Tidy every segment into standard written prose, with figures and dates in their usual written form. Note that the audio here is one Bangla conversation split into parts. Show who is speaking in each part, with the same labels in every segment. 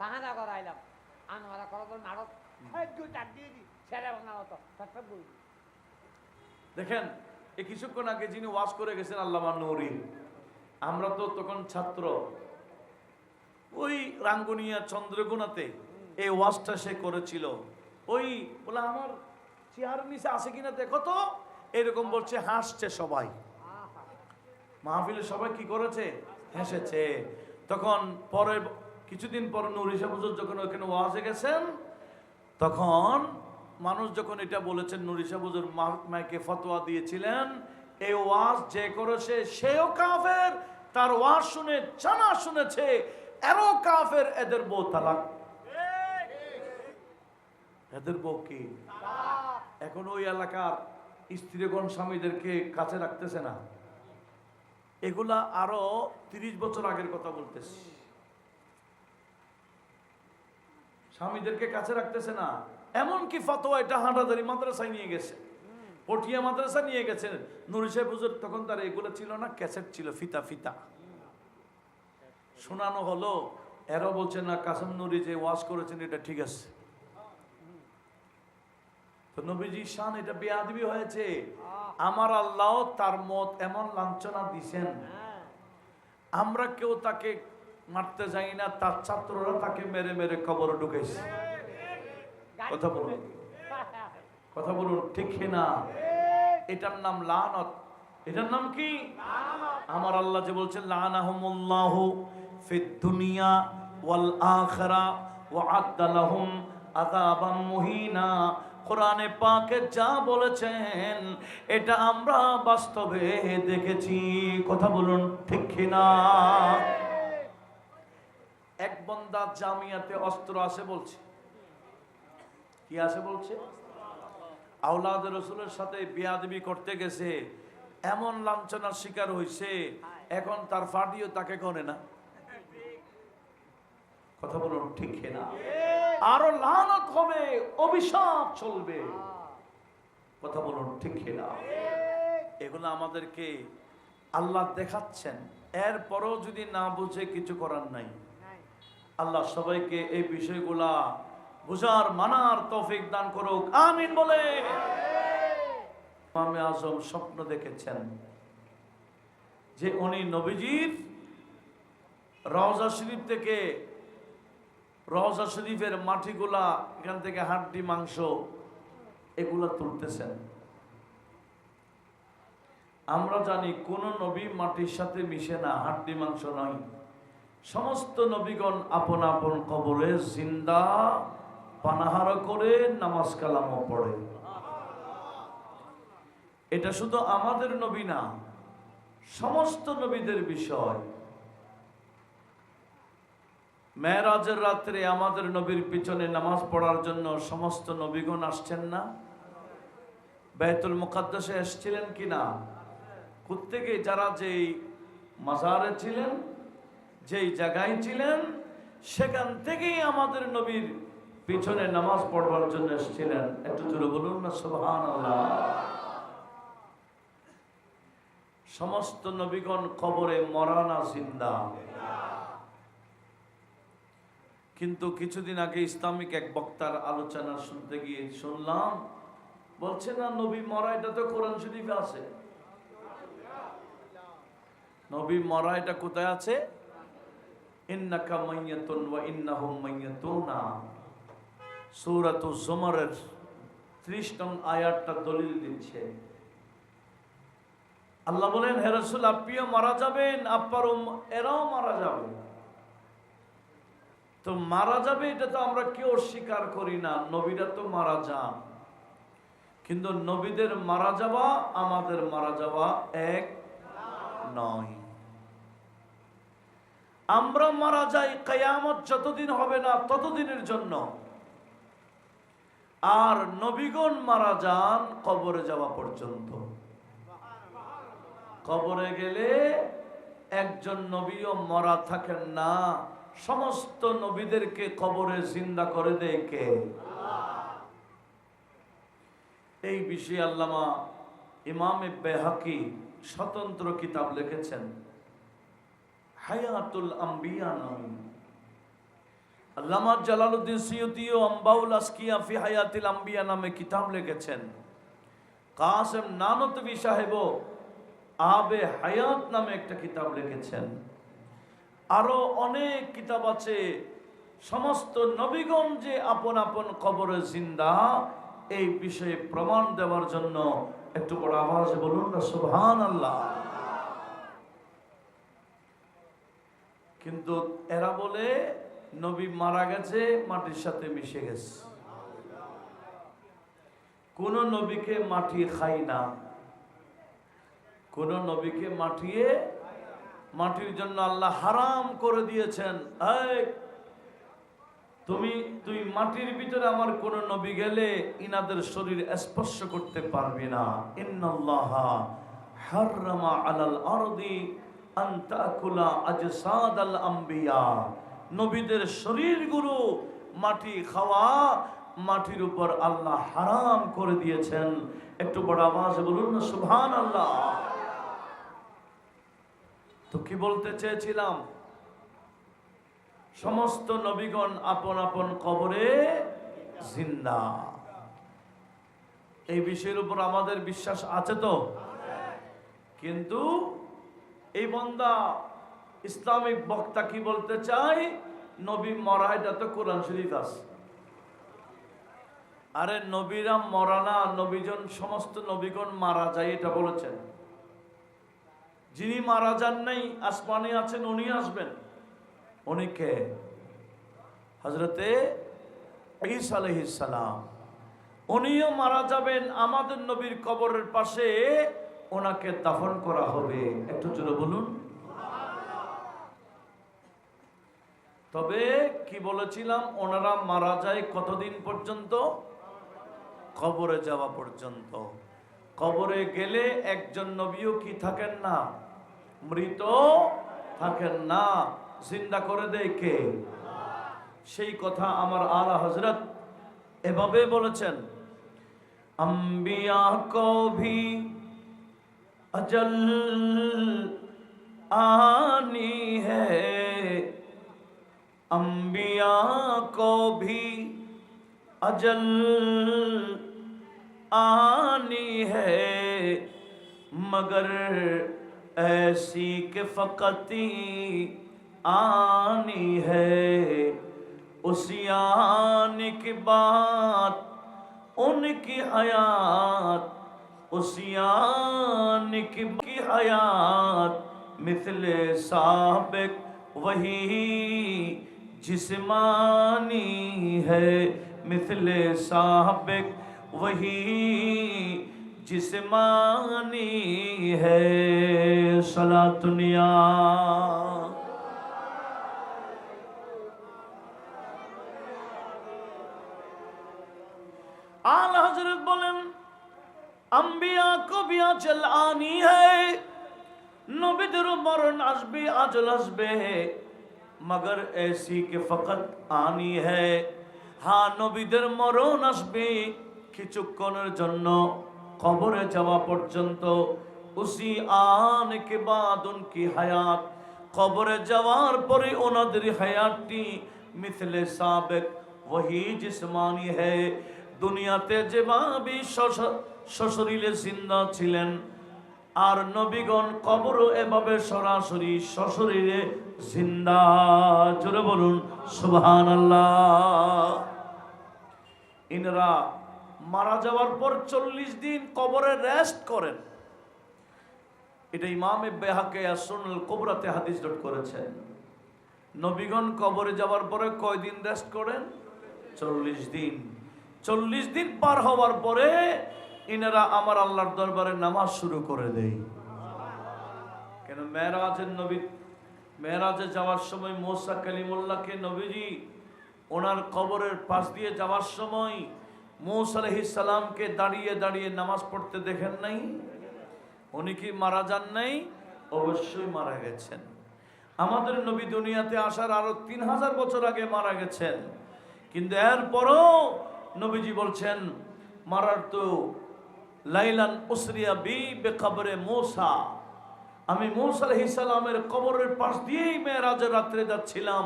Speaker 1: বাহানা করাইলাম আনোয়ারা করার নাটক ছেড়ে বানাতো
Speaker 2: দেখেন এই কিছুক্ষণ আগে যিনি ওয়াজ করে গেছেন আল্লামা নূরী, আমরা তো তখন ছাত্র, ওই রাঙ্গুনিয়া চন্দ্রগুনাতে এই ওয়াজটা সে করেছিল। ওই বলে আমার চেয়ার নিচে আছে কিনা দেখো তো, এরকম বলছে, হাসছে সবাই, মাহফিলে সবাই কি করেছে, হেসেছে। তখন পরে কিছুদিন পর নূর ইসা হুজুর যখন ওখানে ওয়াজে গেছেন, তখন মানুষ যখন এটা বলেছেন, নূর ইসা হুজুর মাইকে ফতোয়া দিয়েছিলেন, এই ওয়াজ যে করেছে সেও কাফের, তার ওয়াজ শুনে জানা শুনেছে এরও কাফের, এদের বউ তালাক। এদের বউ কি এখন ওই এলাকার স্ত্রীগণ স্বামীদেরকে কাছে রাখতেছে না। এগুলা আরো 30 বছর আগের কথা বলতেছি। স্বামীদেরকে কাছে রাখতেছে না, এমনকি ফতোয়া এটা হাঁটাদারি মাদ্রাসায় নিয়ে গেছে, পটিয়া মাদ্রাসা নিয়ে গেছেন। নূর সাহেব হুজুর তখন তার এগুলো ছিল না, ক্যাসেট ছিল, ফিতা ফিতা শোনানো হলো। এরা বলছে না কাসেম নুরি যে ওয়াজ করেছেন এটা ঠিক আছে। তো নবীজি শান এটা বেয়াদবি হয়েছে। আমার আল্লাহ তার মত এমন লাঞ্ছনা দিছেন, আমরা কেউ তাকে মারতে যাই না, তার ছাত্ররা তাকে মেরে মেরে কবরে ঢুকেছে। কথা বলুন, কথা বলুন, ঠিক না? এটার নাম লানত। এটার নাম কি? আমার আল্লাহ যে বলছেন লানাহুমুল্লাহু ফিদ দুনিয়া ওয়াল আখিরা ওয়া আ'আদ্দা লাহুম আযাবাম মুহিনা। কোরআনে পাকে যা বলেছেন এটা আমরা বাস্তবে দেখেছি। কথা বলুন, ঠিক না? এক বান্দা জামিয়াতে অস্ত্র আছে বলছে, কি আছে বলছে, আওলাদ রাসূলের সাথে বেয়াদবি করতে গেছে, এমন লাঞ্ছনার শিকার হয়েছে, এখন তার ফাটিও তাকে করে না। কথা বলুন, ঠিক না? আরো লানত হবে, অভিশাপ চলবে। কথা বলুন, ঠিক না? এগুলো আমাদেরকে আল্লাহ দেখাচ্ছেন, এরপরও যদি না বুঝে কিছু করার নাই। আল্লাহ সবাইকে এই বিষয়গুলা বুঝার মানার তৌফিক দান করুক, আমিন বলে। ইমামে আজম স্বপ্ন দেখেছেন যে উনি নবীজির রওজা শরীফ থেকে, রওজা শরীফের মাটিগুলা, এখান থেকে হাড্ডি মাংস এগুলা তুলতেছেন। আমরা জানি কোন নবী মাটির সাথে মিশে না, হাড্ডি মাংস নয়। সমস্ত নবীগণ আপন আপন কবরে জিন্দা পানাহার করে নামাজ কালামও পড়ে। এটা শুধু আমাদের নবী না, সমস্ত নবীদের বিষয়। মেরাজের রাত্রে আমাদের নবীর পিছনে নামাজ পড়ার জন্য সমস্ত নবীগণ আসছেন না? বাইতুল মুকাদ্দাসে এসেছিলেন কিনা? প্রত্যেকে যারা যেই মাজারে ছিলেন, যেই জায়গায় ছিলেন, সেখান থেকেই আমাদের নবীর পিছনে নামাজ পড়বার জন্য এসেছিলেন। একটু জোরে বলুন না সুবহানাল্লাহ। সমস্ত নবীগণ কবরে মরা না জিন্দা। কিন্তু কিছুদিন আগে ইসলামিক এক বক্তার আলোচনা শুনতে গিয়ে শুনলাম, বলছে না নবী মরা, এটা তো কোরআন শরীফে আছে। নবী মরা এটা কোথায় আছে? ইন্নাকা মাইয়াতুন ওয়া ইন্নাহুম মাইয়াতুনা, সূরাতুজ জুমারের 30 নং আয়াতটা দলিল দিচ্ছে। আল্লাহ বলেন, হে রাসূল আপনিও মারা যাবেন, আপনার এরাও মারা যাবে। তো মারা যাবে এটা তো আমরা কেউ স্বীকার করি না, নবীরা তো মারা যান। কিন্তু নবীদের মারা যাওয়া আমাদের মারা যাওয়া এক নয়। আমরা মারা যাই কিয়ামত যতদিন হবে না ততদিনের জন্য, আর নবীগণ মারা যান কবরে যাওয়া পর্যন্ত। কবরে গেলে একজন নবীও মরা থাকেন না, সমস্ত নবীদেরকে কবরে জিন্দা করে দেয় কে? এই বিষয়ে আল্লামা ইমামে বাইহাকি স্বতন্ত্র কিতাব লিখেছেন, হায়াতুল আম্বিয়া নামে। আল্লামা জালালউদ্দিন সিয়ুতিও আম্বাউল আসকিয়া ফি হায়াতিল আম্বিয়া নামে কিতাব লিখেছেন। কাসেম নানতবী সাহেবও আবে হায়াত নামে একটা কিতাব লিখেছেন। আরো অনেক কিতাব আছে। সমস্ত নবীগণ যে আপন আপন কবরে জিন্দা, এই বিষয়ে প্রমাণ দেওয়ার জন্য একটু বড় আওয়াজে বলুন না সুবহানাল্লাহ। কিন্তু এরা বলে নবী মারা গেছে, মাটির সাথে মিশে গেছে। কোন নবীকে মাটি খাই না, কোন নবীকে মাটির জন্য আল্লাহ হারাম করে দিয়েছেন। তুই মাটির ভিতরে আমার কোন নবী গেলে ইনাদের শরীর স্পর্শ করতে পারবি না। ইন্নাল্লাহা হাররামা আলাল আরদি আন তাকুলা আজসাদাল আম্বিয়া। নবীদের শরীরগুলো মাটি খাওয়া, মাটির উপর আল্লাহ হারাম করে দিয়েছেন। একটু বড় আওয়াজে বলুন না সুবহানাল্লাহ। তো কি বলতে চেয়েছিলাম, সমস্ত নবীগণ আপন আপন কবরে জিন্দা। এই বিষয়ের উপর আমাদের বিশ্বাস আছে তো। কিন্তু এই বান্দা ইসলামিক বক্তা কি বলতে চাই, নবী মরা, এটা তো কোরআন শরীফ আছে। আরে নবীরা মরা না, নবীজন সমস্ত নবীগণ মারা যায় এটা বলেছেন। যিনি মারা যান নাই, আসমানে আছেন, উনি আসবেন। উনি কে? হযরতে ঈসা আলাইহিস সালাম। উনিও মারা যাবেন, আমাদের নবীর কবরের পাশে ওনাকে দাফন করা হবে। একটু জোরে বলুন। তবে কি বলেছিলাম, ওনারা মারা যায় কতদিন পর্যন্ত? কবরে যাওয়া পর্যন্ত। কবরে গেলে একজন নবীও কি থাকেন না, মৃত থাকেন না, জিন্দা করে দেয় কে? সেই কথা আমার আলা হযরত এভাবে বলেছেন, আম্বিয়া কো ভি अजल आनी है, अंबिया को भी अजल आनी है, मगर ऐसी के फकती आनी है, उसी आने के बाद उनकी हयात, उसियान की हयात मिथले साबिक वही जिस्मानी है, मिथले साबिक वही जिस्मानी है। सलातुनिया आला हजरत बोलें, अंबिया को भी अजल आनी है, नबीদের মরণ আসবে, আজল আসবে, मगर ऐसी के फकत आनी है। हाँ, নবীদের মরণ আসবে কিছুক্ষণের জন্য, কবরে যাওয়া পর্যন্ত। उसी आने के बाद उनकी हयात, কবরে যাওয়ার পরে ওনাদের হায়াতটি মিথলে সাবিক वही जिस्मानी है। দুনিয়াতে যেভাবে সশরীরে জিন্দা ছিলেন, আর নবীগণ কবরও এভাবে সরাসরি সশরীরে জিন্দা। জোরে বলুন সুবহানাল্লাহ। ইনরা মারা যাওয়ার পর 40 দিন কবরে রেস্ট করেন। এটা ইমামে বাইহাকি সুনানুল কুবরাতে হাদিস নোট করেছেন। নবীগণ কবরে যাওয়ার পরে কয়দিন রেস্ট করেন? 40 দিন। 40 দিন পার হওয়ার পরে ইনারা আমার আল্লাহর দরবারে নামাজ শুরু করে দেয়। কেন? মেরাজে যাওয়ার সময় মুসা কালিমুল্লাহকে নবীজি ওনার কবরের পাশ দিয়ে যাওয়ার সময় মুসা আলাইহিস সালামকে দাঁড়িয়ে দাঁড়িয়ে নামাজ পড়তে দেখেন নাই? উনি কি মারা যান নাই? অবশ্যই মারা গেছেন। আমাদের নবী দুনিয়াতে আসার আরো 3000 বছর আগে মারা গেছেন। কিন্তু এরপরও নবীজি বলছেন, মারারতু লাইলান উসরিয়া বি বিকবরে মূসা, আমি মূসা আলাইহিস সালামের কবরের পাশ দিয়েই মেরাজের রাত্রে যাচ্ছিলাম,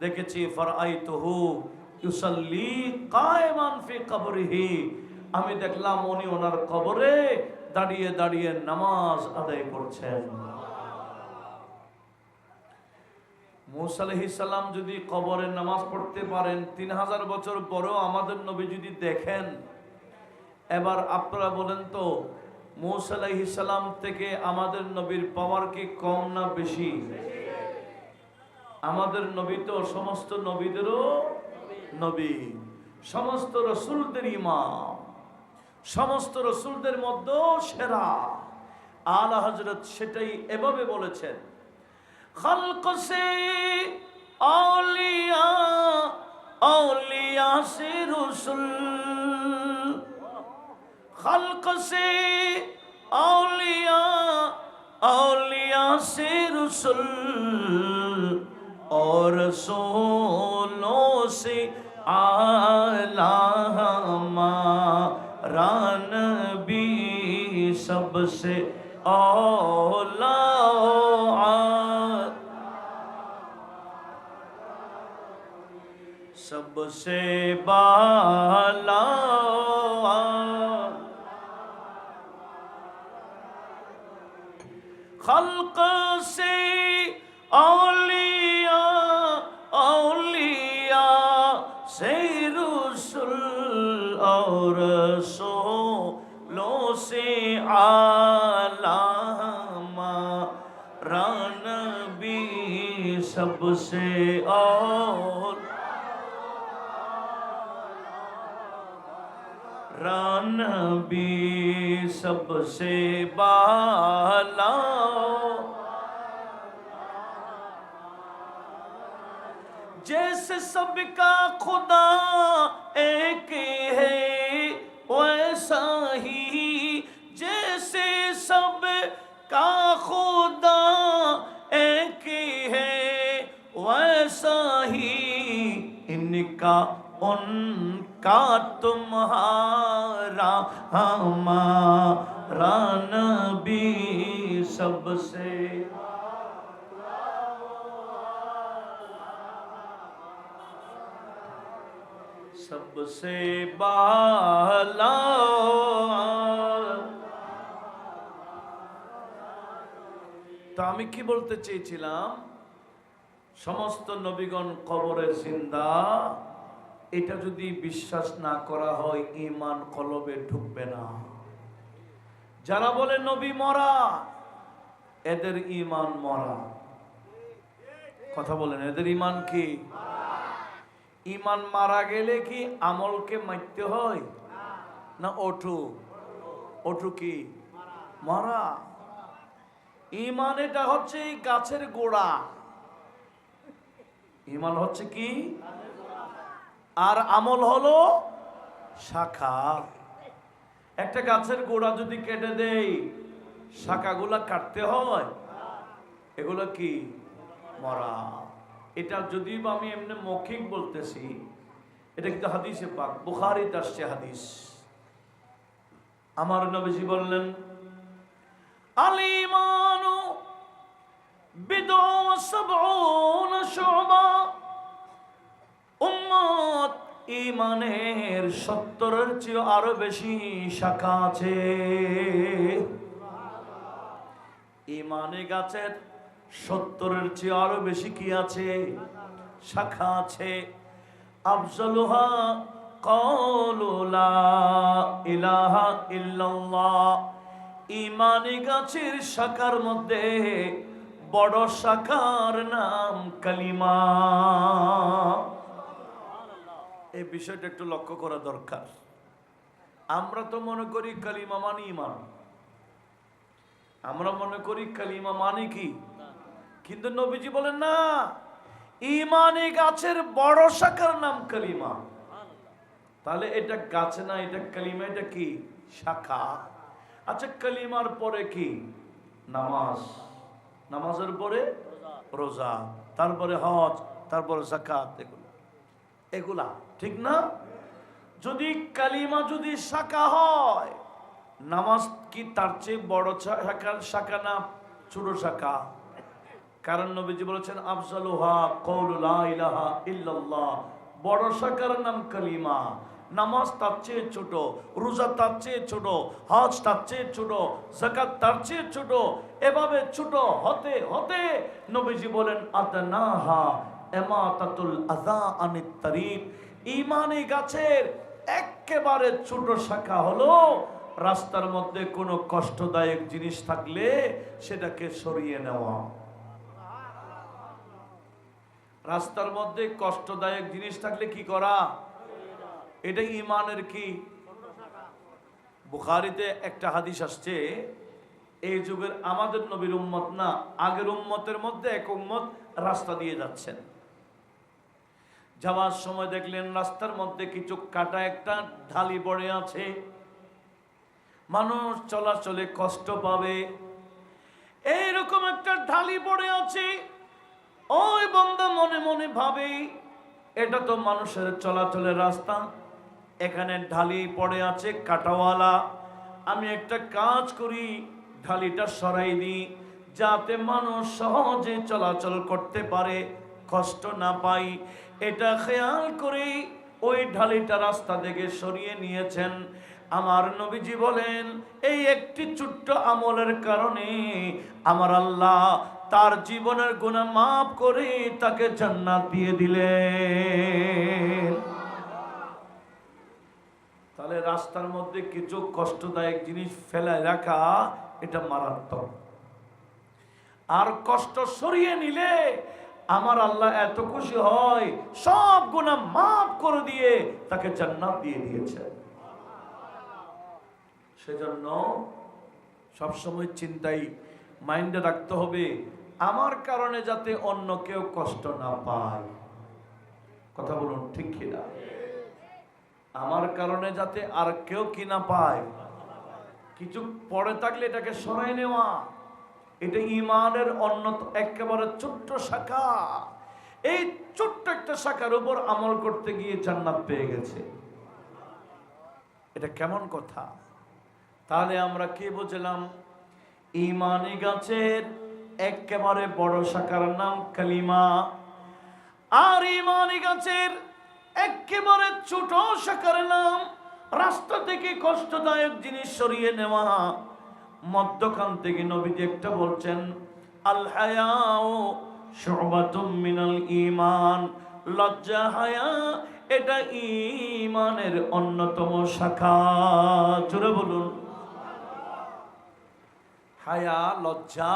Speaker 2: দেখেছি ফারাইতুহু ইউসাল্লি কায়মান ফি কবরিহি, আমি দেখলাম উনি ওনার কবরে দাঁড়িয়ে দাঁড়িয়ে নামাজ আদায় করছেন। মুসা আলাইহিস সালাম যদি কবরে নামাজ পড়তে পারেন 3000 বছর পরেও আমাদের নবী যদি দেখেন, এবার আপনারা বলেন তো মুসা আলাইহিস সালাম থেকে আমাদের নবীর পাওয়ার কি কম না বেশি? আমাদের নবী তো সমস্ত নবীদেরও নবী, সমস্ত রসুলদের ইমাম, সমস্ত রসুলদের মধ্যে সেরা। আলা হযরত সেটাই এভাবে বলেছেন, খালক সে আউলিয়া, আউলিয়া সে রসুল, খালক সে আউলিয়া, আউলিয়া সে রসুল, और रसूलों से आला हमारा नबी सबसे औला, सबसे बाला, खल्क से औलिया, औलिया से रसूल, और रसूलों से आला हमारा नबी सबसे और नबी सबसे बाला, जैसे सबका खुदा एक है वैसा ही, जैसे सबका खुदा एक है वैसा ही, इनका उनका तुम्हारा हमारा नबी सबसे सबसे बाला। তো আমি কি বলতে চেয়েছিলাম, সমস্ত নবীগণ কবরে জিন্দা, এটা যদি বিশ্বাস না করা হয় ঈমান কলবে ঢুকবে না। যারা বলে নবী মরা, এদের ঈমান মরা। কথা বলেন, এদের ঈমান কি? ঈমান মারা গেলে কি আমলকে মারতে হয় না ওঠু? ওঠু কি মরা? ঈমান এটা হচ্ছে এই গাছের গোড়া। ঈমান হচ্ছে কি? আর আমল হলো শাখা। একটা গাছের গোড়া যদি কেটে দেই, শাখাগুলা কাটতে হয়, এগুলো কি মরা। এটা যদি আমি এমনি মৌখিক বলতেছি, এটা কিন্তু হাদিসে পাক, বুখারীতে আসছে হাদিস। আমার নবীজি বললেন, আল ঈমানু বিদ'উন ওয়া সাব'উনা শু'বা, উম্মত ঈমানের 70-এর চেয়ে আরো বেশি শাখা আছে। ঈমানে গাছের 70-এর চেয়ে আরো বেশি কি আছে? শাখা আছে। আফজালুহা ক্বাউলু লা ইলাহা ইল্লাল্লাহ। ঈমানে গাছের শাখার মধ্যে বড় শাখার নাম কালিমা। এই বিষয়টা একটু লক্ষ্য করা দরকার। আমরা তো মনে করি কালিমা মানে ঈমান, আমরা মনে করি কালিমা মানে কি, কিন্তু নবীজি বলেন না, ঈমানে গাছের বড় শাখার নাম কালিমা। তাহলে এটা গাছ না, এটা কালিমা। এটা কি? শাখা। আচ্ছা, কালিমার পরে কি? নামাজ, নামাজের পরে রোজা, তারপরে হজ, তারপরে যাকাত। এগুলা ঠিক না? যদি কালিমা যদি শাখা হয়, নামাজ কি তার চেয়ে বড় শাখা না ছোট শাখা? কারণ নবীজি বলেছেন আফজালুহা কওলু লা ইলাহা ইল্লাল্লাহ, বড় শাখার নাম কালিমা। নামাজ তার চেয়ে ছোট, রোজা তার চেয়ে ছোট, হজ তার চেয়ে ছোট, যাকাত তার চেয়ে ছোট। এভাবে ছোট হতে হতে নবীজি বলেন আদনাহা ইমাতাতুল আযা আনিত তারিক, ঈমানি গাছের একেবারে ছোট শাখা হলো রাস্তার মধ্যে কোনো কষ্টদায়ক জিনিস থাকলে সেটাকে সরিয়ে নেওয়া। রাস্তার মধ্যে কষ্টদায়ক জিনিস থাকলে কি করা? এটা ঈমানের কি? বুখারীতে একটা হাদিস আসছে, এই যুগের আমাদের নবীর উম্মত না, আগের উম্মতের মধ্যে এক উম্মত রাস্তা দিয়ে যাচ্ছেন, যাওয়ার সময় দেখলেন রাস্তার মধ্যে কিছু কাটা একটা ঢালি পড়ে আছে, মানুষ চলাচলে কষ্ট পাবে এইরকম একটা ঢালি পড়ে আছে। ওই বান্দা মনে মনে ভাবে এটা তো মানুষের চলাচলের রাস্তা, এখানে ঢালি পড়ে আছে কাটাওয়ালা, আমি একটা কাজ করি ঢালিটা সরাই দিই যাতে মানুষ সহজে চলাচল করতে পারে, কষ্ট না পাই। এটা খেয়াল করে ওই ঢালিটা রাস্তা থেকে সরিয়ে নিয়েছেন। আমার নবীজি বলেন এই একটি ছোট্ট আমলের কারণে আমার আল্লাহ তার জীবনের গুনাহ মাফ করে তাকে জান্নাত দিয়ে দিলেন। তাহলে রাস্তার মধ্যে কিছু কষ্টদায়ক জিনিস ফেলায় রাখা এটা মারাত্মক। আর কষ্ট সরিয়ে নিলে আমার আল্লাহ এত খুশি হয়, সব গুনাহ মাফ করে দিয়ে তাকে জান্নাত দিয়ে দিয়েছে। সেজন্য সবসময় চিন্তাই মাইন্ডে রাখতে হবে আমার কারণে যাতে অন্য কেউ কষ্ট না পায়। কথা বলুন ঠিক কিনা? আমার কারণে যাতে আর কেউ কি না পায়, কিছু পড়ে থাকলে এটাকে সরাই নেওয়া, এটা ঈমানের অন্যতম একেবারে ছোট্ট শাখা। এই ছোট্ট একটা শাখার উপর আমল করতে গিয়ে জান্নাত পেয়ে গেছে, এটা কেমন কথা? তাহলে আমরা কি বুঝলাম? ঈমানি গাছের একেবারে বড় শাখার নাম কালিমা, আর ঈমানি গাছের একেবারে ছোট শাখার নাম রাস্তা থেকে কষ্টদায়ক জিনিস সরিয়ে নেওয়া। মধ্যখান থেকে নবীজি একটা বলছেন আল হায়াউ শুবাতুম মিনাল ঈমান, লজ্জা হায়া এটা ঈমানের অন্যতম শাখা। জোরে বলুন। হায়া লজ্জা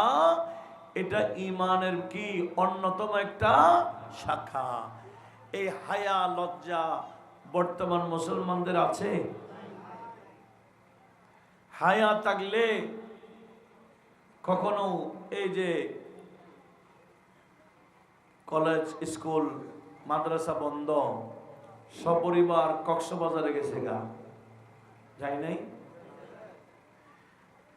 Speaker 2: এটা ঈমানের কি অন্যতম একটা শাখা। এই হায়া লজ্জা বর্তমান মুসলমানদের আছে? হায়া থাকলে কখনো এই যে কলেজ স্কুল মাদ্রাসা বন্ধ, সপরিবার কক্সবাজারে গেছে গা, যাই নাই?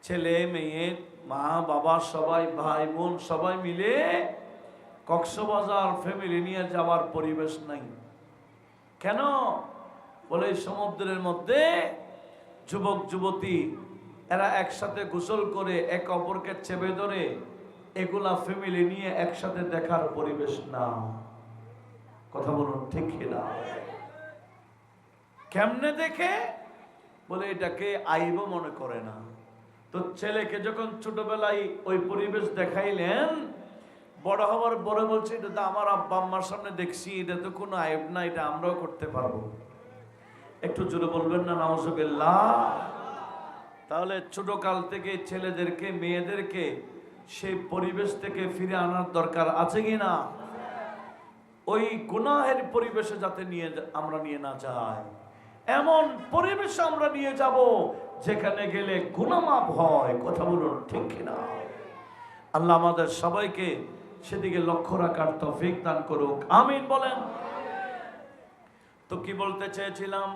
Speaker 2: ছেলে মেয়ে মা বাবা সবাই ভাই বোন সবাই মিলে কক্সবাজার ফ্যামিলি নিয়ে যাওয়ার পরিবেশ নাই। কেন? বলে সমুদ্রের মধ্যে যুবক যুবতী এরা একসাথে গোসল করে এক অপরকে চেপে ধরে, এগুলা ফ্যামিলি নিয়ে একসাথে দেখার পরিবেশ না। কথা বলুন ঠিক কিনা? কেমনে দেখে? বলে এটাকে আইব মনে করে না। তো ছেলেকে যখন ছোটবেলায় ওই পরিবেশ দেখাইলেন, বড় হওয়ার পরে বলছে এটা তো আমার আব্বা আম্মার সামনে দেখছি, এটা তো কোনো আইব না, এটা আমরাও করতে পারবো। একটু জোরে বলবেন না নাউজুবিল্লাহ? তাহলে ছোট কাল থেকে ছেলেদেরকে মেয়েদেরকে সেই পরিবেশ থেকে ফিরে আনার দরকার আছে কি না? ওই গুনাহের পরিবেশে যাতে আমরা নিয়ে না যাই, এমন পরিবেশে আমরা নিয়ে যাব যেখানে গেলে গুনাহ মাফ হয়। কথা বলুন ঠিক কিনা? আল্লাহ আমাদের সবাইকে সেদিকে লক্ষ্য রাখার তৌফিক দান করুক, আমিন বলেন। তো কি বলতে চেয়েছিলাম?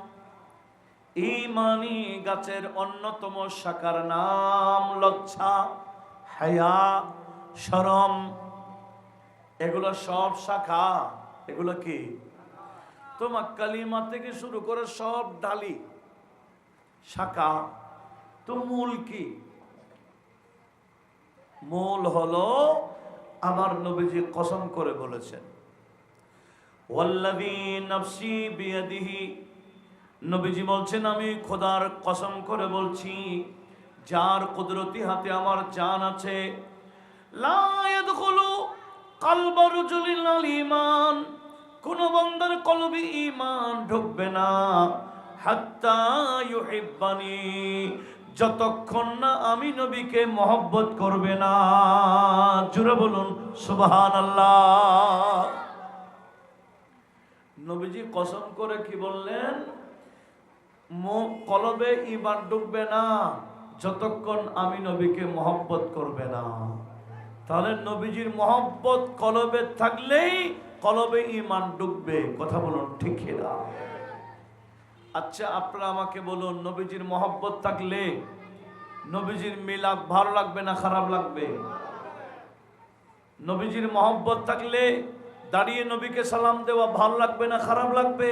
Speaker 2: ঈমানি গাছের অন্যতম শাখার নাম লজ্জা, হায়া, শরম। এগুলো সব শাখা। এগুলো কি? তোমার কালিমা থেকে শুরু করে সব ঢালি শাখা। তো মূল কি? মূল হলো আমার নবীজি কসম করে বলেছেন, ওয়াল্লাযী নাফসি বিয়াদিহি, নবীজি বলছেন আমি খোদার কসম করে বলছি, যার কুদরতি হাতে আমার জান আছে, লা ইয়াদখুলু কলবা রাজুলিল ঈমান, কোন বান্দার কলবে ঈমান ঢুকবে না, হাত্তা ইউহিব্বানি, যতক্ষণ না আমি নবীকে মহব্বত করবে না। জোরে বলুন সুবহানাল্লাহ। নবীজি কসম করে কি বললেন? কলবে ঈমান ঢুকবে না যতক্ষণ আমি নবীকে মহব্বত করবে না। তাহলে নবীজির মহব্বত কলবে থাকলেই কলবে ঈমান ঢুকবে। কথা বলুন ঠিক কিনা? আচ্ছা আপনারা আমাকে বলুন, নবীজির মহব্বত থাকলে নবীজির মিলাদ ভালো লাগবে না খারাপ লাগবে? নবীজির মহব্বত থাকলে দাঁড়িয়ে নবীকে সালাম দেওয়া ভালো লাগবে না খারাপ লাগবে?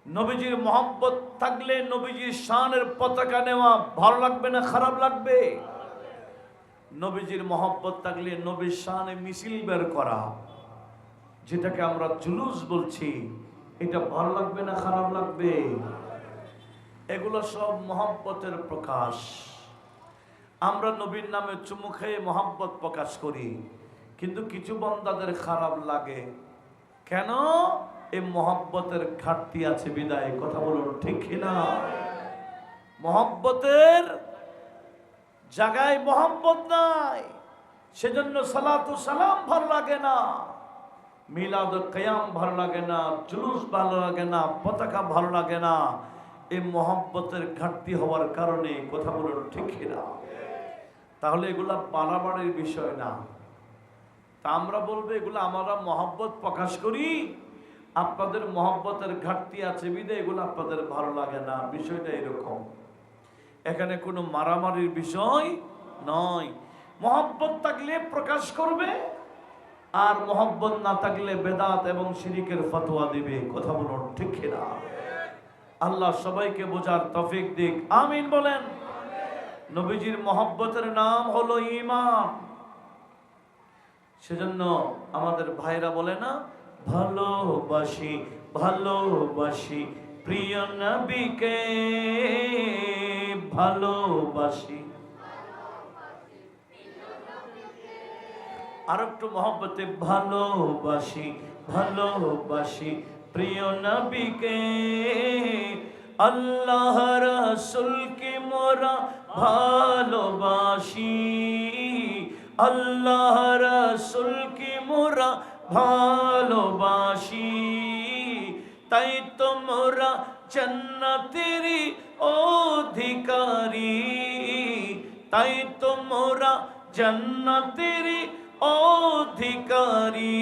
Speaker 2: নবীজির মহব্বত থাকলে নবীজির শানের পতাকা নেওয়া ভালো লাগবে না খারাপ লাগবে? নবীজির মহব্বত থাকলে নবীর শানে মিছিল বের করা, যেটাকে আমরা জুলুস বলছি, এটা ভালো লাগবে না খারাপ লাগবে? এগুলো সব মহব্বতের প্রকাশ। আমরা নবীর নামে চুমু খেয়ে মহব্বত প্রকাশ করি, কিন্তু কিছু বান্দাদের খারাপ লাগে। কেন? এই মহব্বতের ঘাটতি আছে বিদায়। কথা বলুন ঠিক কিনা? মহব্বতের জায়গায় মহব্বত নাই, সেজন্য সালাতু সালাম ভালো লাগে না, মিলাদ কিয়াম ভালো লাগে না, জুলুস ভালো লাগে না, পতাকা ভালো লাগে না। এই মহব্বতের ঘাটতি হওয়ার কারণে। কথা বলুন ঠিক কিনা? তাহলে এগুলা বাড়াবাড়ির বিষয় না। তা আমরা বলবো এগুলো আমরা মহব্বত প্রকাশ করি, আপনাদের মহব্বতের ঘাটতি আছে বিধায় এগুলো আপনাদের ভালো লাগে না। বিষয়টা এরকম, এখানে কোনো মারামারির বিষয় নয়। মহব্বত থাকলে প্রকাশ করবে, আর মহব্বত না থাকলে বেদাত এবং শিরিকের ফতোয়া দিবে। কথা বলুন ঠিক কিনা? আল্লাহ সবাইকে বোঝার তৌফিক দিক, আমিন বলেন। নবীজির মহব্বতের নাম হলো ঈমান। সেজন্য আমাদের ভাইরা বলে না, ভালোবাসি ভালোবাসি প্রিয় নবীকে, ভালোবাসি। আর একটু মহব্বতে, ভালোবাসি ভালোবাসি প্রিয় নবীকে, আল্লাহ রাসূলকে মোরা ভালোবাসি, আল্লাহ রাসূলকে মোরা ভালোবাসি, তাই তো মোরা জান্নাতেরই অধিকারী, তাই তো মোরা জান্নাতেরই অধিকারী,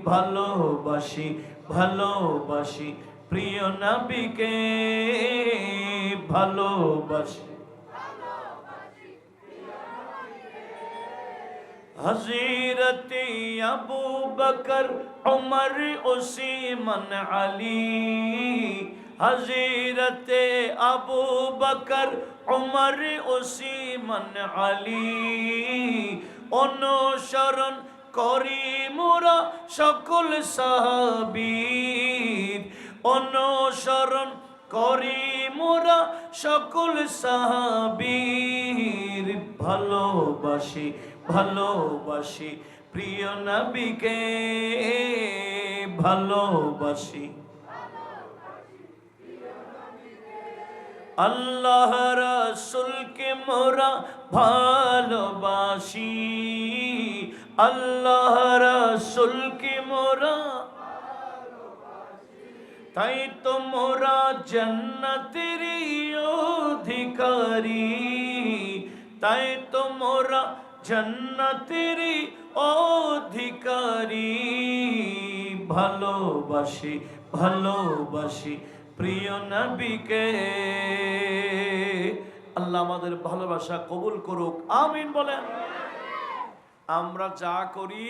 Speaker 2: ভালোবাসি ভালোবাসি প্রিয় নবীকে, ভালোবাসি। হযরতে আবু বকর উমর উসমান আলী, হযরতে আবু বকর উমর উসমান আলী, অনুসরণ করি মোরা সকল সাহাবীর, অনুসরণ করি মোরা সকল সাহাবীর, ভালোবাসি ভালোবাসি প্রিয় নবীকে, ভালোবাসি। আল্লাহ রাসূলকে মোরা ভালোবাসি, আল্লাহ রাসূলকে মোরা, তাই তো মোরা জান্নাতেরই অধিকারী, তাই তো মোরা জান্নাতেরই অধিকারী, ভালোবাসি ভালোবাসি প্রিয় নবীকে। আল্লাহ আমাদের ভালোবাসা কবুল করুক, আমিন বলেন। আমরা যা করি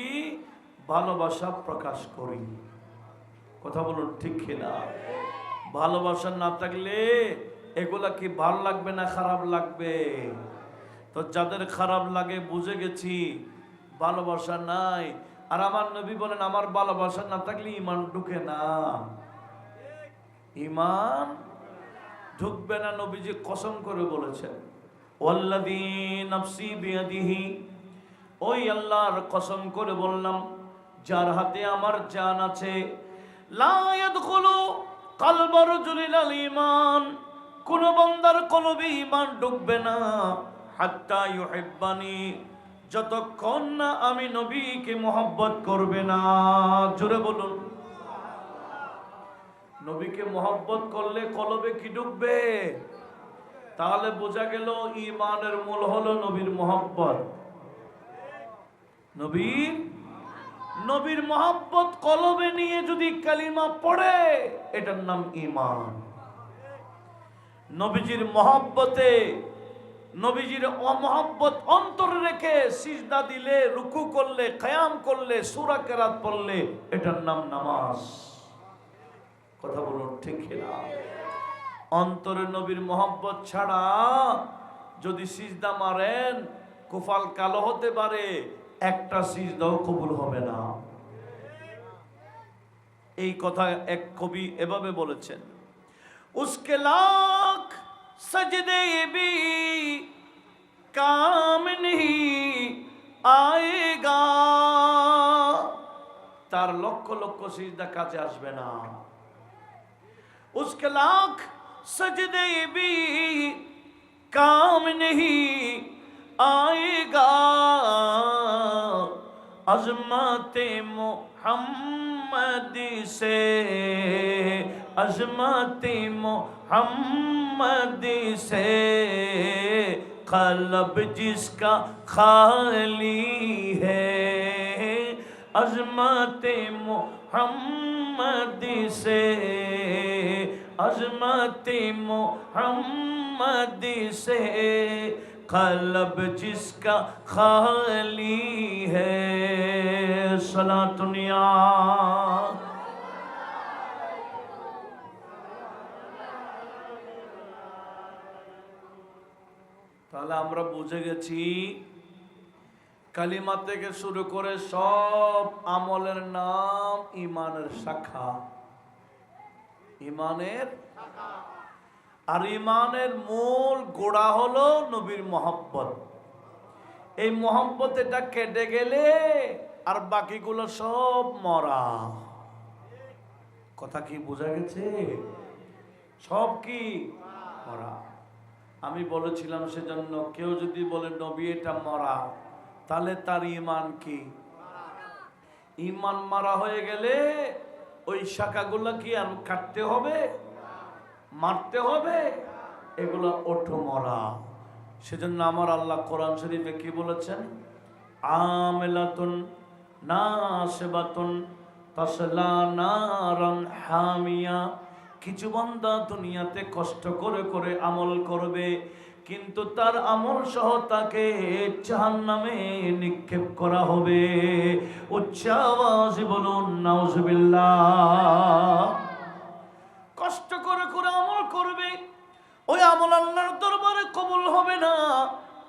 Speaker 2: ভালোবাসা প্রকাশ করি। কথা বলুন ঠিক কিনা? ভালোবাসা না থাকলে এগুলা কি ভালো লাগবে না খারাপ লাগবে? তো যাদের খারাপ লাগে বুঝে গেছি ভালোবাসা নাই। আর আমার নবী বলেন আমার ভালোবাসা না থাকলে ঈমান ঢুকে না, ঈমান ঢুকবে না। নবীজি কসম করে বলেছেন, ওয়াল্লাযী নাফসি বিয়াদিহি, ওই আল্লাহর কসম করে বললাম যার হাতে আমার জান আছে, লা ইয়াদখুলু কলবা রাজুলিল ঈমান, কোন বান্দার কলবে ঈমান ঢুকবে না, হাত্তা ইউহিব্বানি, যতক্ষণ না আমি নবীকে মহব্বত করবে না। জোরে বলুন। নবীকে মহব্বত করলে কলবে কি ঢুকবে? তাহলে বোঝা গেল ঈমানের মূল হলো নবীর মহব্বত। নবীর মহব্বত কলবে নিয়ে যদি কালিমা পড়ে এটার নাম ঈমান। নবীজির মহব্বতে, নবীজির অমহব্বত অন্তরে রেখে সিজদা দিলে, রুকু করলে, কিয়াম করলে, সূরা কেরাত পড়লে এটার নাম নামাজ। কথা বলুন ঠিক কিনা? অন্তরে নবীর মহব্বত ছাড়া যদি সিজদা মারেন কপাল কালো হতে পারে, একটা সিজদাও কবুল হবে না। এই কথা এক কবি এভাবে বলেছেন, উসকে লাখ সজদে ভি কাম নেহি আয়েগা, তার লক্ষ লক্ষ সিজদা কাছে আসবে না। उसके लाख सजदे भी काम नहीं आएगा, अज़मते मोहम्मद से, अज़मते मोहम्मद से, क़ल्ब जिसका खाली है, अज़मते मोहम्मद से, अज़मते मोहम्मद से, क़ल्ब जिसका खाली है। सलातुनिया তাহলে আমরা বুঝে গেছি কালিমা থেকে শুরু করে সব আমলের নাম ঈমানের শাখা। ঈমানের শাখা। আর ঈমানের মূল গোড়া হলো নবীর মহব্বত। এই মহব্বত এটা কেটে গেলে আর বাকিগুলো সব মরা। কথা কি বোঝা গেছে? সব কি মরা। আমি বলেছিলাম সেজন্য কেউ যদি বলে নবী এটা মরা, তাহলে তার ঈমান কি? ঈমান মারা হয়ে গেলে ওই শাখাগুলো কি আর কাটতে হবে, মারতে হবে? এগুলো ওঠো মরা। সেজন্য আমার আল্লাহ কোরআন শরীফে কি বলেছেন? আমিলাতুন নাসিবাতুন তাসলা নারান হামিয়া। কিছু বান্দা দুনিয়াতে কষ্ট করে করে আমল করবে, কিন্তু তার আমল সহ তাকে জাহান্নামে নিক্ষেপ করা হবে। উচ্চ আওয়াজে বলুন নাউজুবিল্লাহ। কষ্ট করে করে আমল করবে, ওই আমল আল্লাহর দরবারে কবুল হবে না,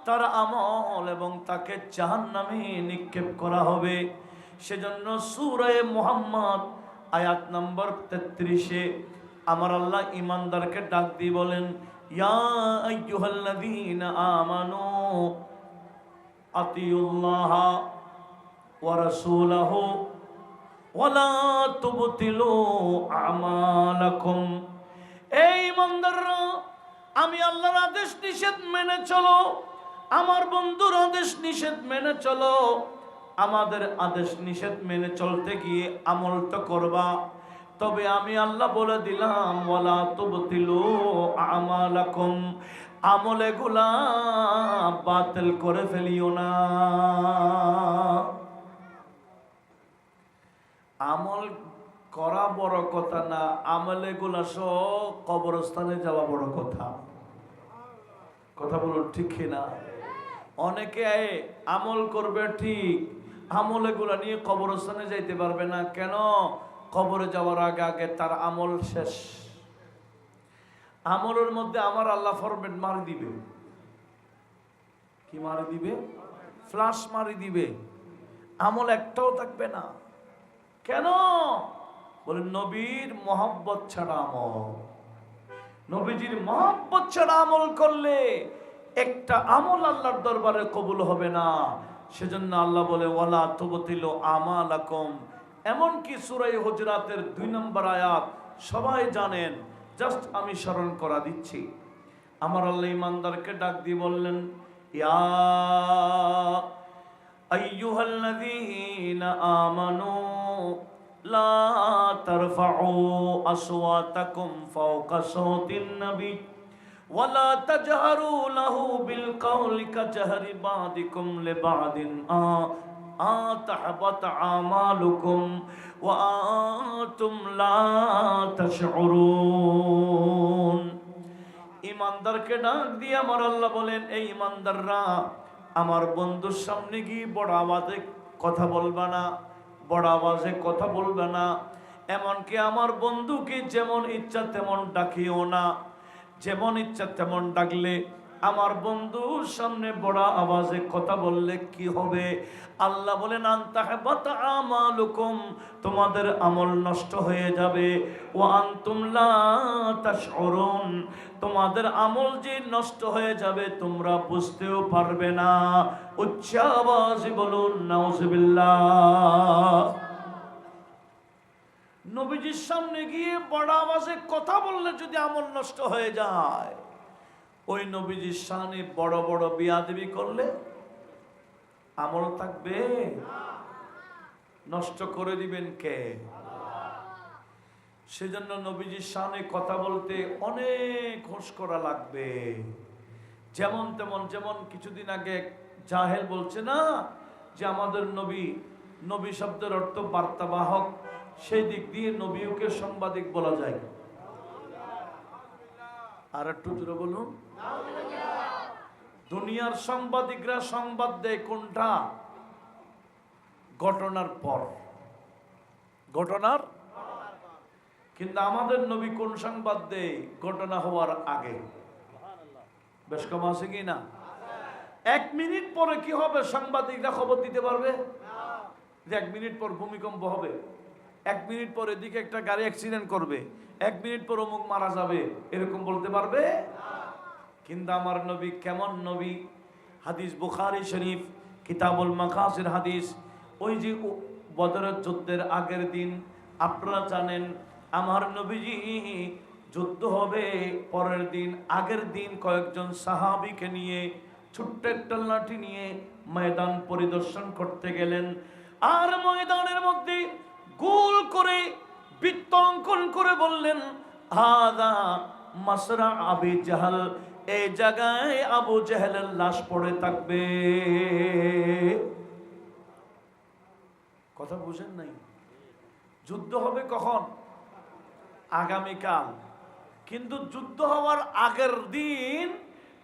Speaker 2: তার আমল এবং তাকে জাহান্নামে নিক্ষেপ করা হবে। সেজন্য সূরা মুহাম্মদ আয়াত নম্বর 33-এ আমার আল্লাহ ঈমানদারকে ডাক দিয়ে বলেন, ইয়া আইয়ুহাল্লাযীনা আমানু আতিউল্লাহ ওয়া রাসূলাহু ওয়া লা তুবতিলু আমালাকুম। এই ঈমানদাররা, আমি আল্লাহর আদেশ নিষেধ মেনে চলো, আমার বন্ধুর আদেশ নিষেধ মেনে চলো। আমাদের আদেশ নিষেধ মেনে চলতে গিয়ে আমল তো করবা, তবে আমি আল্লাহ বলে দিলাম ওয়ালা তুবতিলু আমালাকুম, আমলগুলা বাতিল করে ফেলিও না। আমল করা বড় কথা না, আমলগুলা সব কবরস্থানে যাওয়া বড় কথা। কথা বলুন ঠিক না? অনেকে আমল করবে ঠিক, আমলগুলা নিয়ে কবরস্থানে যাইতে পারবে না। কেন? কবরে যাওয়ার আগে আগে তার আমল শেষ। আমলের মধ্যে আমার আল্লাহ ফরমেট মার দিবে। কি মারি দিবে? ফ্লাশ মারি দিবে, আমল একটাও থাকবে না। কেন? বলে নবীর মহব্বত ছাড়া আমল, নবীজির মহব্বত ছাড়া আমল করলে একটা আমল আল্লাহর দরবারে কবুল হবে না। সেজন্য আল্লাহ বলে ওয়ালা তুবতিলু আমালাকুম। এমনকি সূরা হুজরাতের 2 নম্বর আয়াত সবাই জানেন, জাস্ট আমি স্মরণ করা দিচ্ছি। আমার আল্লাহ ইমানদারকে ডাক দিয়ে বললেন, ইয়া আইয়ুহাল্লাযীনা আমানু লা তারফাউ আসওয়াতাকুম ফাওকা সাওতিন নবী ওয়ালা তাজহারু লাহু বিল কওলি কাজহারি বাদিকুম লিবাদিন তাহবাত আমালুকুম ওয়া আনতুম লা তাশউরুন। ইমানদারকে ডাক দিয়ে আমার আল্লাহ বলেন, এই ইমানদাররা আমার বন্ধুর সামনে গিয়ে বড় আওয়াজে কথা বলবে না, বড় আওয়াজে কথা বলবে না। এমনকি আমার বন্ধুকে যেমন ইচ্ছা তেমন ডাকিও না। যেমন ইচ্ছা তেমন ডাকলে আমার বন্ধুর সামনে বড় আওয়াজে কথা বললে কি হবে? আল্লাহ বলেন আনতাহবাতা আমালুকুম, তোমাদের আমল নষ্ট হয়ে যাবে। ওয়া আনতুম লা তাশউরুন, তোমাদের আমল যে নষ্ট হয়ে যাবে তোমরা বুঝতেও পারবে না। উচ্চ আওয়াজে বলুন নাউজুবিল্লাহ। নবীজির সামনে গিয়ে বড় আওয়াজে কথা বললে যদি আমল নষ্ট হয়ে যায়, ওই নবীজির সামনে বড় বড় বিয়াদবি করলে আমল থাকবে? নষ্ট করে দিবেন কে? সেজন্য নবীজির সামনে কথা বলতে অনেক হোশ করা লাগবে। যেমন তেমন, যেমন কিছুদিন আগে জাহেল বলছে না যে আমাদের নবী, নবী শব্দের অর্থ বার্তাবাহক, সেই দিক দিয়ে নবীকে সাংবাদিক বলা যায়। আর একটু জোরে বলুন। দুনিয়ার সাংবাদিকরা সংবাদ দেয় কোনটা? ঘটনার পর, ঘটনার। কিন্তু আমাদের নবী কোন সংবাদ দেয়? ঘটনা হওয়ার আগে। বেশ কম আছে কি না? 1 মিনিট পরে কি হবে সাংবাদিকরা খবর দিতে পারবে? যে 1 মিনিট পর ভূমিকম্প হবে, 1 মিনিট পর এদিকে একটা গাড়ি অ্যাক্সিডেন্ট করবে, 1 মিনিট পর অমুক মারা যাবে, এরকম বলতে পারবে? কিন্তু আমার নবী কেমন নবী? হাদিস বুখারী শরীফ কিতাবুল মাকাসির হাদিস। ওই যে বদরের যুদ্ধের আগের দিন আপনারা জানেন আমার নবীজি যুদ্ধ হবে পরের দিন, আগের দিন কয়েকজন সাহাবীকে নিয়ে ছোট্ট একটা লাঠি নিয়ে ময়দান পরিদর্শন করতে গেলেন। আর ময়দানের মধ্যে গোল করে বৃত্ত অঙ্কন করে বললেন, হাদা মাসরা আবি জাহাল, এই জায়গায় আবু জাহেলের লাশ পড়ে থাকবে। কথা বুঝেন নাই? যুদ্ধ হবে কখন? আগামীকাল। কিন্তু যুদ্ধ হওয়ার আগের দিন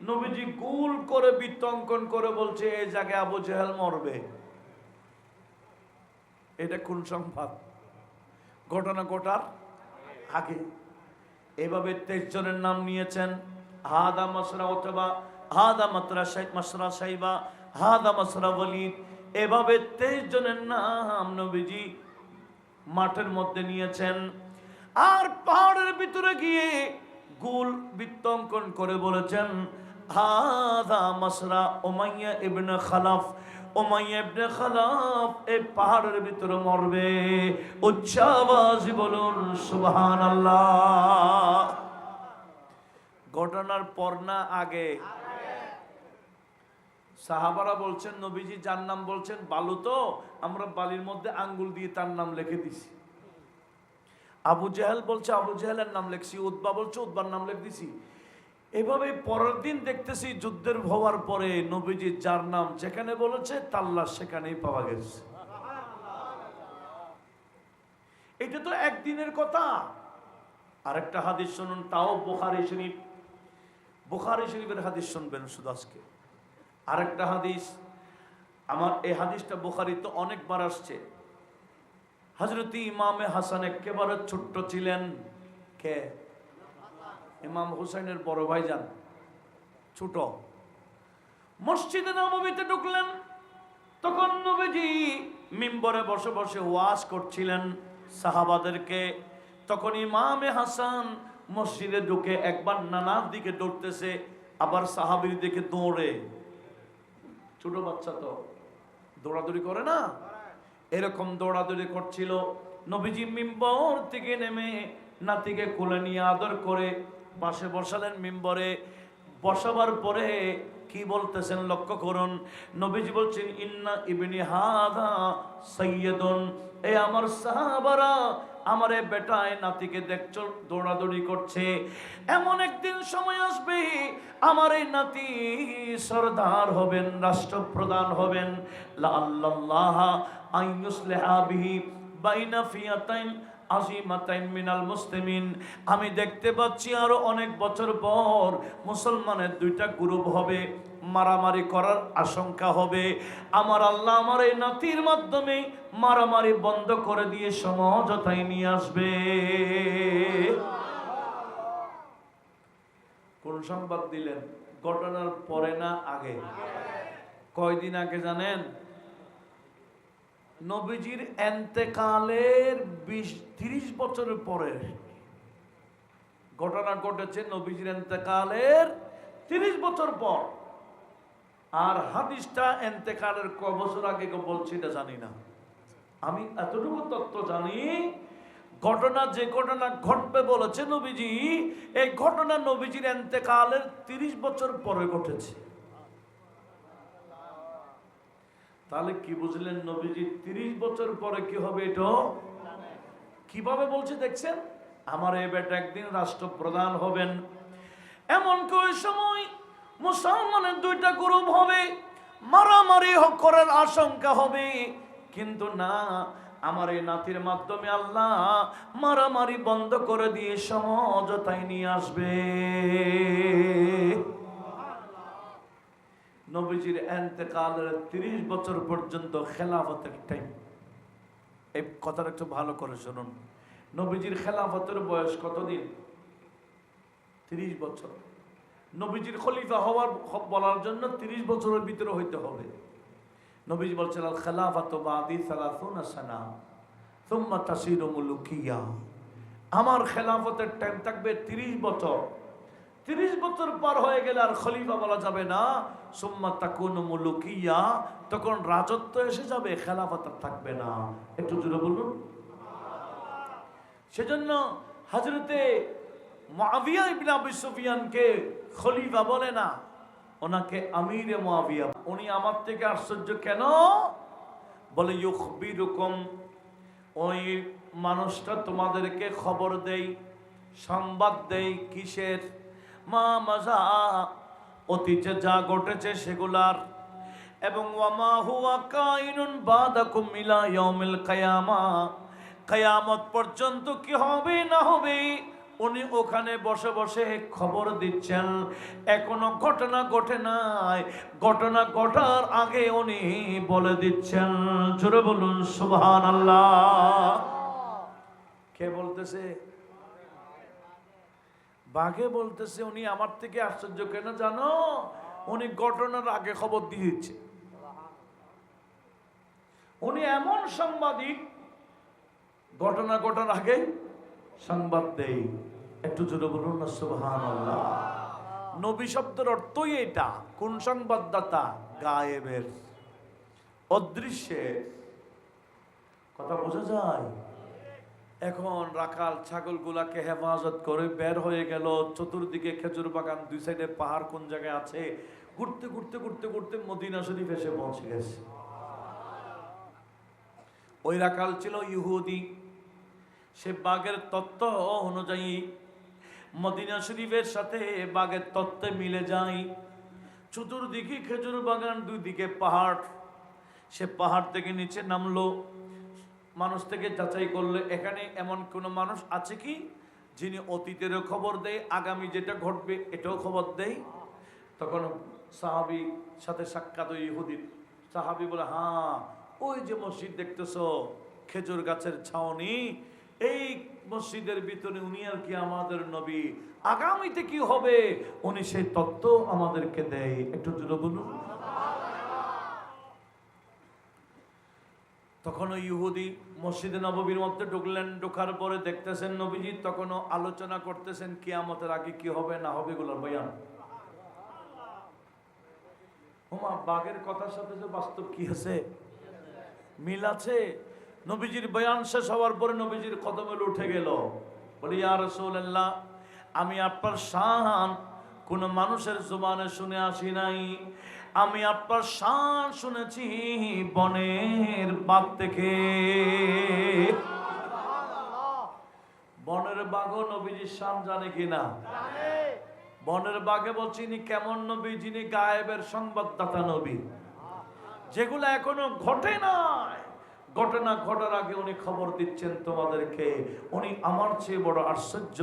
Speaker 2: নবীজি গোল করে বৃত্ত অঙ্কন করে বলছে এই জায়গায় আবু জাহেল মরবে। এটা কোন সংবাদ? ঘটনা ঘটার আগে। এভাবে 23 জনের নাম নিয়েছেন। হাদা মাসরা ওতবা, হাদা মাসরা সাইবা, হাদা মাসরা ওয়ালিদ। এভাবে 23 জনের নাম নবীজি মাঠের মধ্যে নিয়েছেন। আর পাহাড়ের ভিতরে গিয়ে গোল বৃত্ত অঙ্কন করে বলেছেন, হাদা মাসরা উমাইয়া ইবনে খালাফ, উমাইয়া ইবনে খালাফ এই পাহাড়ের ভিতরে মরবে। উচ্চ আওয়াজে বলুন সুবহানাল্লাহ। ঘটনার পর না আগে? সাহাবারা বলছেন নবীজি যার নাম বলছেন বালু, তো আমরা বালির মধ্যে আঙ্গুল দিয়ে তার নাম লিখে দিছি। আবু জাহেল বলছে আবু জাহেলের নাম লিখছি, উতবা বলছে উতবার নাম লিখে দিছি। এভাবে পরের দিন দেখতেছি যুদ্ধের হওয়ার পরে নবীজি যার নাম যেখানে বলেছে তার লাশ সেখানেই পাওয়া গেছে। এটা তো একদিনের কথা। আরেকটা হাদিস শুনুন, তাও বুখারী শরীফ, বুখারী শরীফের হাদিস শুনবেন শুধু আজকে। আরেকটা হাদিস, আমার এই হাদিসটা বুখারীতে অনেকবার আসছে। হযরত ইমামে হাসান একেবারে ছোট্ট ছিলেন। কে? ইমাম হুসাইনের বড় ভাইজান, ছোট। মসজিদে নববীতে ঢুকলেন, তখন নবীজি মিম্বরে বসে বসে ওয়াজ করছিলেন সাহাবাদেরকে। তখন ইমামে হাসান মসজিদে ঢুকে একবার নানার দিকে দৌড়তেছে, আবার সাহাবীর দিকে দৌড়ে। ছোট বাচ্চা তো দৌড়াদৌড়ি করে না, এরকম দৌড়াদৌড়ি করছিল। নবীজি মিম্বর থেকে নেমে নাতিকে কোলে নিয়ে আদর করে পাশে বসালেন মিম্বরে। বসাবার পরে কি বলতেছেন লক্ষ্য করুন। নবীজি বলছেন, ইন্না ইবনি হাদা সাইয়্যিদুন, এ আমার সাহাবারা, আমার এই বেটায় নাতিকে দেখছো দৌড়াদৌড়ি করছে, এমন একদিন সময় আসবে আমার এই নাতি সরদার হবেন, রাষ্ট্রপ্রধান হবেন। লা আল্লাহ আইয়ুসলিহা বিহি বাইনা ফিয়াতাইন আজিমাতাইন মিনাল মুসলিমিন, আমি দেখতে পাচ্ছি আরো অনেক বছর পর মুসলমানের দুইটা গ্রুপ হবে, মারামারি করার আশঙ্কা হবে। আমার আল্লাহ আমার এই নাতির মাধ্যমে মারামারি বন্ধ করে দিয়ে সমঝোতায় নিয়ে আসবে। কোন সংবাদ দিলেন? ঘটনার পরে না আগে? কয়দিন আগে জানেন? নবীজির এন্তেকালের 30 বছরের পরে ঘটনা ঘটেছে। নবীজির এন্তেকালের 30 বছর পর। আর হাদিসটা এন্তেকালের কয় বছর আগে বলছি এটা জানি না। আমি এতটুকু তত্ত্ব জানি, ঘটনা যে ঘটনা ঘটবে বলেছে নবীজি, এই ঘটনা নবীজির এন্তেকালের 30 বছর পরে ঘটেছে। তাহলে কি বুঝলেন? নবীজি 30 বছর পরে কি হবে এটা কিভাবে বলছে দেখছেন? আমার এই বেটা একদিন রাষ্ট্রপ্রধান হবেন। এমন কোন সময় মুসলমানের দুইটা গ্রুপ হবে, মারামারি করার আশঙ্কা হবে, কিন্তু না, আমার এই নাতির মাধ্যমে আল্লাহ মারামারি বন্ধ করে দিয়ে সমঝোতায় নিয়ে আসবে। নবীজির এন্তেকালের 30 বছর পর্যন্ত খেলাফতের টাইম। এই কথাটা একটু ভালো করে শুনুন। নবীজির খেলাফতের বয়স কতদিন? 30 বছর। নবীজির খলিফা হওয়ার বলার জন্য 30 বছরের ভিতরে হইতে হবে। নবীজি বলছেন, আল খেলাফাতু বাদি 30 সানা সুম্মা তাসিরু মুলুকিয়া, আমার খেলাফতের টাইম থাকবে 30 বছর। 30 বছর পার হয়ে গেলে আর খলিফা বলা যাবে না, সুম্মা তাকুনু মুলুকিয়া, তখন রাজত্ব এসে যাবে, খেলাফত থাকবে না। একটু জোরে বলুন। সেজন্য হযরতে মুআবিয়া ইবনে আবি সুফিয়ানকে খলিফা বলে না, ওনাকে আমিরে মুআবিয়া। উনি আমার থেকে আশ্চর্য কেন? বলে ইউখবিরুকুম, ওই মানুষটা তোমাদেরকে খবর দেই, সংবাদ দেই কিসের? মা মাজা, অতীতে যা ঘটেছে সেগুলার, এবং ওয়ামা হুয়া কাইনুন বাদাকুম ইলা ইয়াউমিল কিয়ামা, কিয়ামত পর্যন্ত কি হবে না হবে উনি ওখানে বসে বসে খবর দিচ্ছেন। এখনো ঘটনা ঘটে নাই, ঘটনা ঘটার আগে উনি বলে দিচ্ছেন। জোরে বলুন সুবহানাল্লাহ। কে বলতেছে? বাঘে বলতেছে। উনি আমার থেকে আশ্চর্য কেন জানো? উনি ঘটনার আগে খবর দিয়ে দিচ্ছে। উনি এমন সাংবাদিক, ঘটনা ঘটার আগে সংবাদ দেই। একটু জোরে বলুন না সুবহানাল্লাহ। নবী শব্দের অর্থই এটা। কোন সংবাদদাতা? গায়েবের, অদৃশ্যের। কথা বোঝা যায়? এখন রাখাল ছাগলগুলাকে হেফাজত করে বের হয়ে গেল, চতুর্দিকে খেজুর বাগান, দুই সাইডে পাহাড় কোন জায়গায় আছে, ঘুরতে ঘুরতে ঘুরতে ঘুরতে মদিনা শরীফ এসে পৌঁছে গেছে। ওই রাখাল ছিল ইহুদি। সে বাঘের তত্ত্ব অনুযায়ী মদিনা শরীফের সাথে বাঘের তত্ত্বে মিলে যায়। চতুর্দিকে খেজুর বাগান, দুই দিকে পাহাড়। সে পাহাড় থেকে নিচে নামলো, মানুষ থেকে যাচাই করলে এখানে এমন কোন মানুষ আছে কি যিনি অতীতেরও খবর দেয়, আগামী যেটা ঘটবে এটাও খবর দেয়। তখন সাহাবী সাথে সাক্ষাৎ ওই ইহুদির। সাহাবী বলে, হ্যাঁ, ওই যে মসজিদ দেখতেছো, খেজুর গাছের ছাউনি, এই মসজিদের ভিতরে উনি আর কি আমাদের নবী, আগামীতে কি হবে উনি সেই তত্ত্ব আমাদেরকে দেয়। একটু জোরে বলুন। তখন ওই ইহুদি মসজিদে নববীর মধ্যে ঢুকলেন, ঢোকার পরে দেখতেছেন নবীজি তখনও আলোচনা করতেছেন কিয়ামতের আগে কি হবে না হবে এগুলোর বয়ান। ওমা, বাঘের কথার সাথে যে বাস্তব কি আছে, মিল আছে। নবীজির বয়ান শেষ হওয়ার পরে নবীজির কদমে উঠে গেল, বলি ইয়া রাসূলুল্লাহ, আমি আপনার শান কোন মানুষের জবানে শুনে আসি নাই, আমি আপনার শান শুনেছি বনের বাঘ থেকে। বনের বাঘও নবীজির শান জানে কিনা? বনের বাঘে বলছি ইনি কেমন নবী, যিনি গায়েবের সংবাদদাতা নবী, যেগুলো এখনো ঘটে নাই, ঘটনা ঘটার আগে উনি খবর দিচ্ছেন তোমাদেরকে। উনি আমার চেয়ে বড় আশ্চর্য।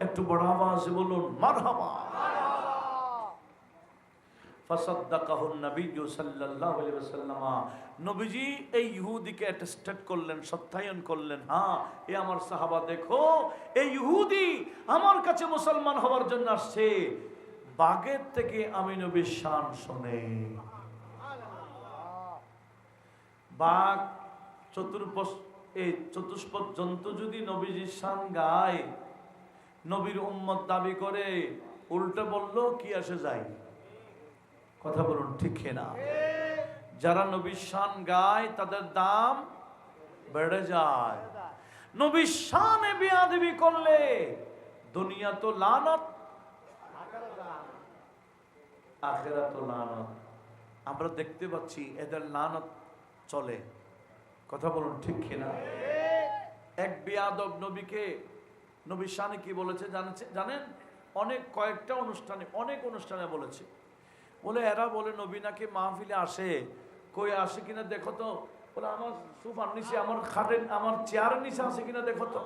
Speaker 2: একটু বড় আওয়াজে বলুন মারহাবা। ফাসাদ্দাকাহুন নবিয়্যু সাল্লাল্লাহু আলাইহি ওয়াসাল্লাম, নবীজি এই ইহুদিকে অ্যাটেস্টেড করলেন, সত্যায়ন করলেন, হ্যাঁ এ আমার সাহাবা, দেখো এই ইহুদি আমার কাছে মুসলমান হওয়ার জন্য আসছে, বাঘের থেকে আমি নবীর শান শুনে। বাঘ চতুষ্পদ জন্তু যদি নবীজির শান গায়, নবীর উম্মত দাবি করে, উল্টো বললো কি আসে যায়? কথা বলুন ঠিক না? যারা নবীর শান গায় তাদের দাম বেড়ে যায়। নবীর শানে বেয়াদবি করলে দুনিয়া তো লানত, আখিরাত তো লানত। আমরা দেখতে পাচ্ছি এদের লানত চলে। কথা বলুন ঠিক না? এক বেয়াদব নবীকে নবীর শানে কি বলেছে জানেন? কয়েকটা অনুষ্ঠানে, অনেক অনুষ্ঠানে বলেছে। বলে এরা বলে নবী নাকি মাহফিলে আসে, কই আসে কিনা দেখো তো। বলে আমার সোফার নিচে, আমার খাটের, আমার চেয়ারের নিচে আছে কিনা দেখো তো।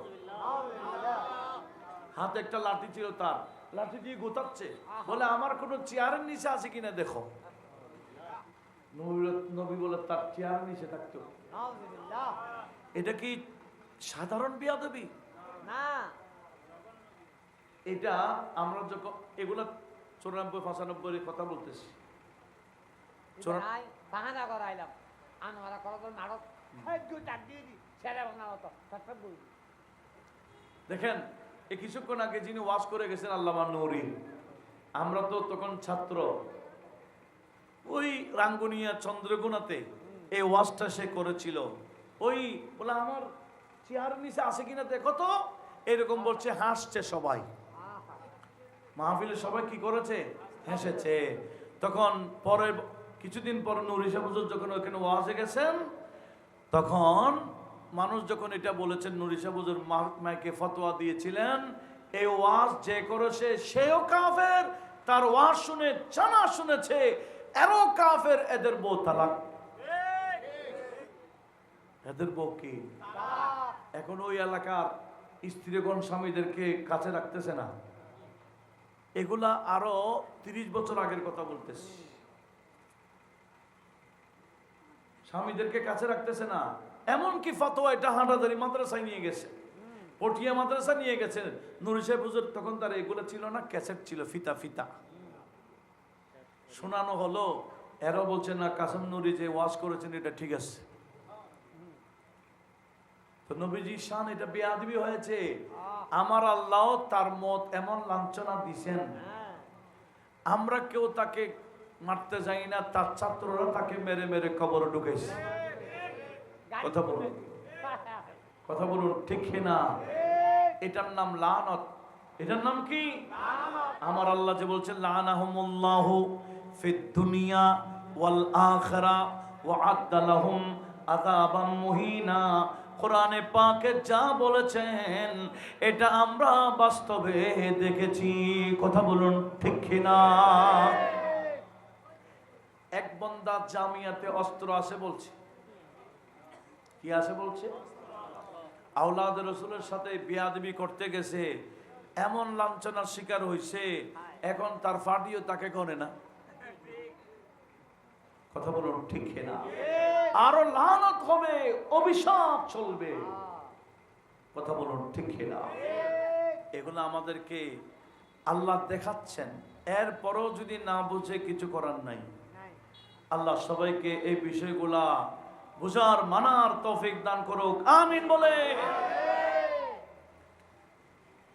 Speaker 2: হাতে একটা লাঠি ছিল, তার লাঠি দিয়ে গোতাচ্ছে, বলে আমার কোনো চেয়ারের নিচে আছে কিনা দেখো। নবী বলে তার চেয়ারের নিচে থাকতো। এটা কি সাধারণ বেয়াদবি না? এটা আমরা যখন এগুলা 94-95 কথা বলতেছি, দেখেন এই কিছুক্ষণ আগে যিনি ওয়াজ করে গেছেন আল্লামা নূরী, আমরা তো তখন ছাত্র, ওই রাঙ্গুনিয়া চন্দ্রগুনাতে এই ওয়াজটা সে করেছিল। ওই বলে আমার চেয়ার নিচে আছে কিনা দেখো তো, এরকম বলছে, হাসছে সবাই। মাহফিলে সবাই কি করেছে? হেসেছে। তখন পরে কিছুদিন পর নূরী সাহেব হুজুর যখন ওখানে ওয়াজে গেছেন, তখন মানুষ যখন এটা বলেছেন, নূরী সাহেব হুজুর মাইকে ফতোয়া দিয়েছিলেন, এই ওয়াজ যে করেছে সেও কাফের, তার ওয়াজ শুনে জানা শুনেছে এরও কাফের, এদের বউ তালাক। এদের বউ কি এখন ওই এলাকার স্ত্রীগণ স্বামীদেরকে কাছে রাখতেছে না। এগুলা আরো 30 বছর আগের কথা বলতেছি। স্বামীদেরকে কাছে রাখতেছে না, এমনকি ফতোয়া এটা হাঁটাদারি মাদ্রাসায় নিয়ে গেছে, পটিয়া মাদ্রাসা নিয়ে গেছেন। নূরী সাহেব হুজুর তখন তার এগুলো ছিল না, ক্যাসেট ছিল, ফিতা ফিতা শোনানো হলো। এরা বলছে না কাসেম নূরী যে ওয়াজ করেছেন এটা ঠিক আছে। তো নবীজি শান এটা বেয়াদবি হয়েছে। আমার আল্লাহ তার মত এমন লাঞ্ছনা দিছেন, আমরা কেউ তাকে মারতে যাই না, তার ছাত্ররা তাকে মেরে মেরে কবরে ঢুকেছে। কথা বলুন, কথা বলুন ঠিক না? এটার নাম লানত। এটার নাম কি? আমার আল্লাহ যে বলছেন লানাহুমুল্লাহু ফিদ দুনিয়া ওয়াল আখিরা ওয়া আ'আদ্দা লাহুম আযাবাম মুহিনা। কোরআনে পাকে যা বলেছেন এটা আমরা বাস্তবে দেখেছি। কথা বলুন ঠিক না? এক বন্দা জামিয়াতে অস্ত্র আছে বলছে, কি আছে বলছে? আওলাদ রসুলের সাথে বেয়াদবি করতে গেছে, এমন লাঞ্ছনার শিকার হয়েছে, এখন তার ফাটিও তাকে করে না। কথা বলুন ঠিক না? আরো লানত হবে, অভিশাপ চলবে। কথা বলুন ঠিক কিনা? এগুলো আমাদেরকে আল্লাহ দেখাচ্ছেন, এরপরও যদি না বুঝে কিছু করার নাই। আল্লাহ সবাইকে এই বিষয়গুলা বুঝার মানার তৌফিক দান করুক, আমিন বলে।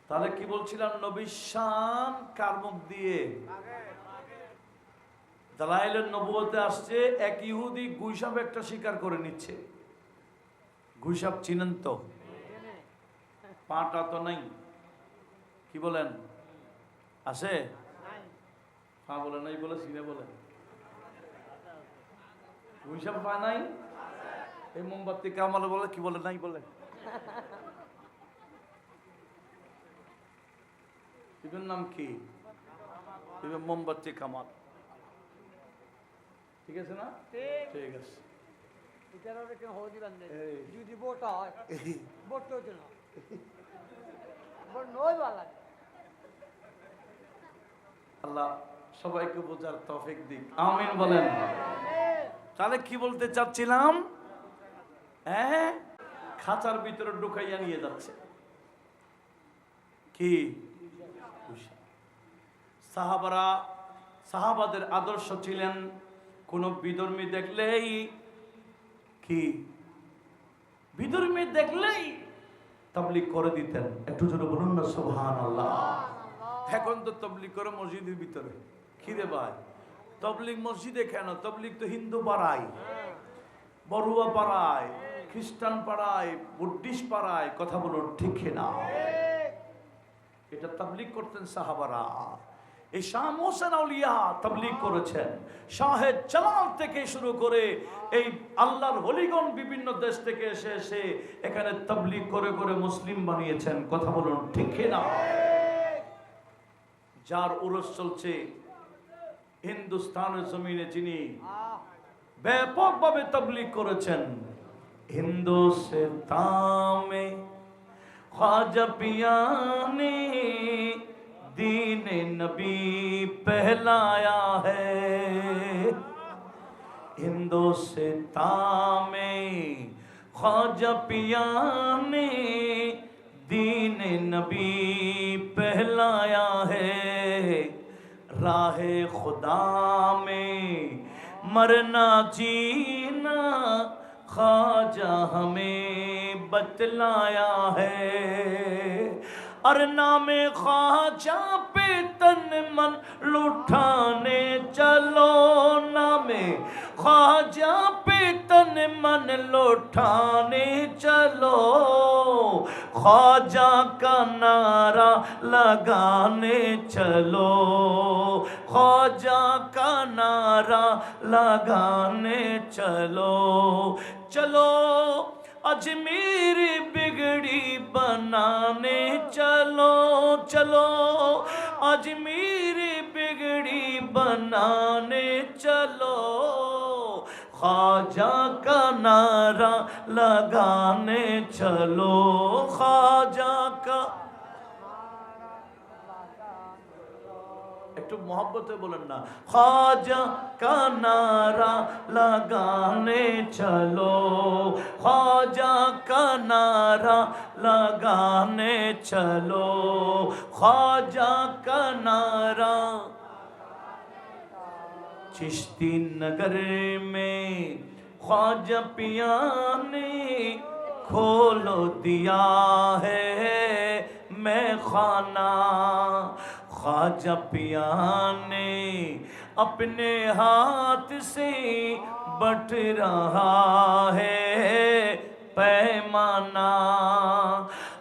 Speaker 2: তাহলে কি বলছিলাম, নবীর শান কার মুখ দিয়ে? দালাইলের নবুয়তে আসছে, এক ইহুদি গুইসাপ একটা শিকার করে নিচ্ছে। গুইসাপ চিনেন তো? পাটা তো নাই, কি বলেন, আছে? পা বলে নাই বলে চিনে বলে, গুইসাপ পা নাই। এই মোমবাতি কামালে বলে কি বলে নাই বলে, এটার নাম কি? মোমবাতি কামাল, ঠিক আছে না? ঠিক আছে।
Speaker 1: যদি বোট হয় বোট না
Speaker 2: আল্লাহ সবাইকে বোঝার তৌফিক দিক, আমিন বলেন। তাহলে কি বলতে চাচ্ছিলাম, হ্যাঁ, খাঁচার ভিতরে ঢুকাইয়া নিয়ে যাচ্ছে কি? সাহাবারা, সাহাবাদের আদর্শ ছিলেন, কোন বিধর্মী দেখলেই কি, বিধর্মী দেখলেই তাবলীগ করে দিতেন। একটু জোরে বলুন না সুবহানাল্লাহ। এখন তো তাবলীগ করে মসজিদের ভিতরে, কি রে ভাই, তাবলীগ মসজিদে কেন? তাবলীগ তো হিন্দু পাড়ায়, বড়ুয়া পাড়ায়, খ্রিস্টান পাড়ায়, বুদ্ধিস্ট পাড়ায়, কথা বলুন ঠিক না? এটা তাবলীগ করতেন সাহাবারা। এই শাহ মোহসেন আউলিয়া তাবলীগ করেছেন, শাহেদ জালাল থেকে শুরু করে এই আল্লাহর ওলিগণ বিভিন্ন দেশ থেকে এসে এসে এখানে তাবলীগ করে করে মুসলিম বানিয়েছেন, কথা বলুন ঠিক না? যার উরস চলছে হিন্দুস্তানের জমিনে, যিনি ব্যাপকভাবে তাবলীগ করেছেন, হিন্দুস্তান মে ख्वाजा पिया ने दीन नबी पहलाया है, हिंदुस्तान में ख्वाजा पिया ने दीन नबी पहलाया है, राहे खुदा में मरना जीना ख्वाजा हमें बतलाया है, और नामे ख्वाजा पे तन मन लुटाने चलो, नामे ख्वाजा पे तन मन लुटाने चलो, ख्वाजा का नारा लगाने चलो, ख्वाजा का नारा लगाने चलो, चलो अजमेर बिगड़ी बनाने चलो, चलो अजमेर बिगड़ी बनाने चलो, ख्वाजा का नारा लगाने चलो, ख्वाजा का, একটু मोहब्बते बोलन ना, ख्वाजा का नारा लगाने चलो, ख्वाजा का नारा लगाने चलो, ख्वाजा का नारा। चिश्ती नगर में ख्वाजा पिया ने खोलो दिया है मैं खाना, ख्वाजा पिया ने अपने हाथ से बट रहा है पैमाना,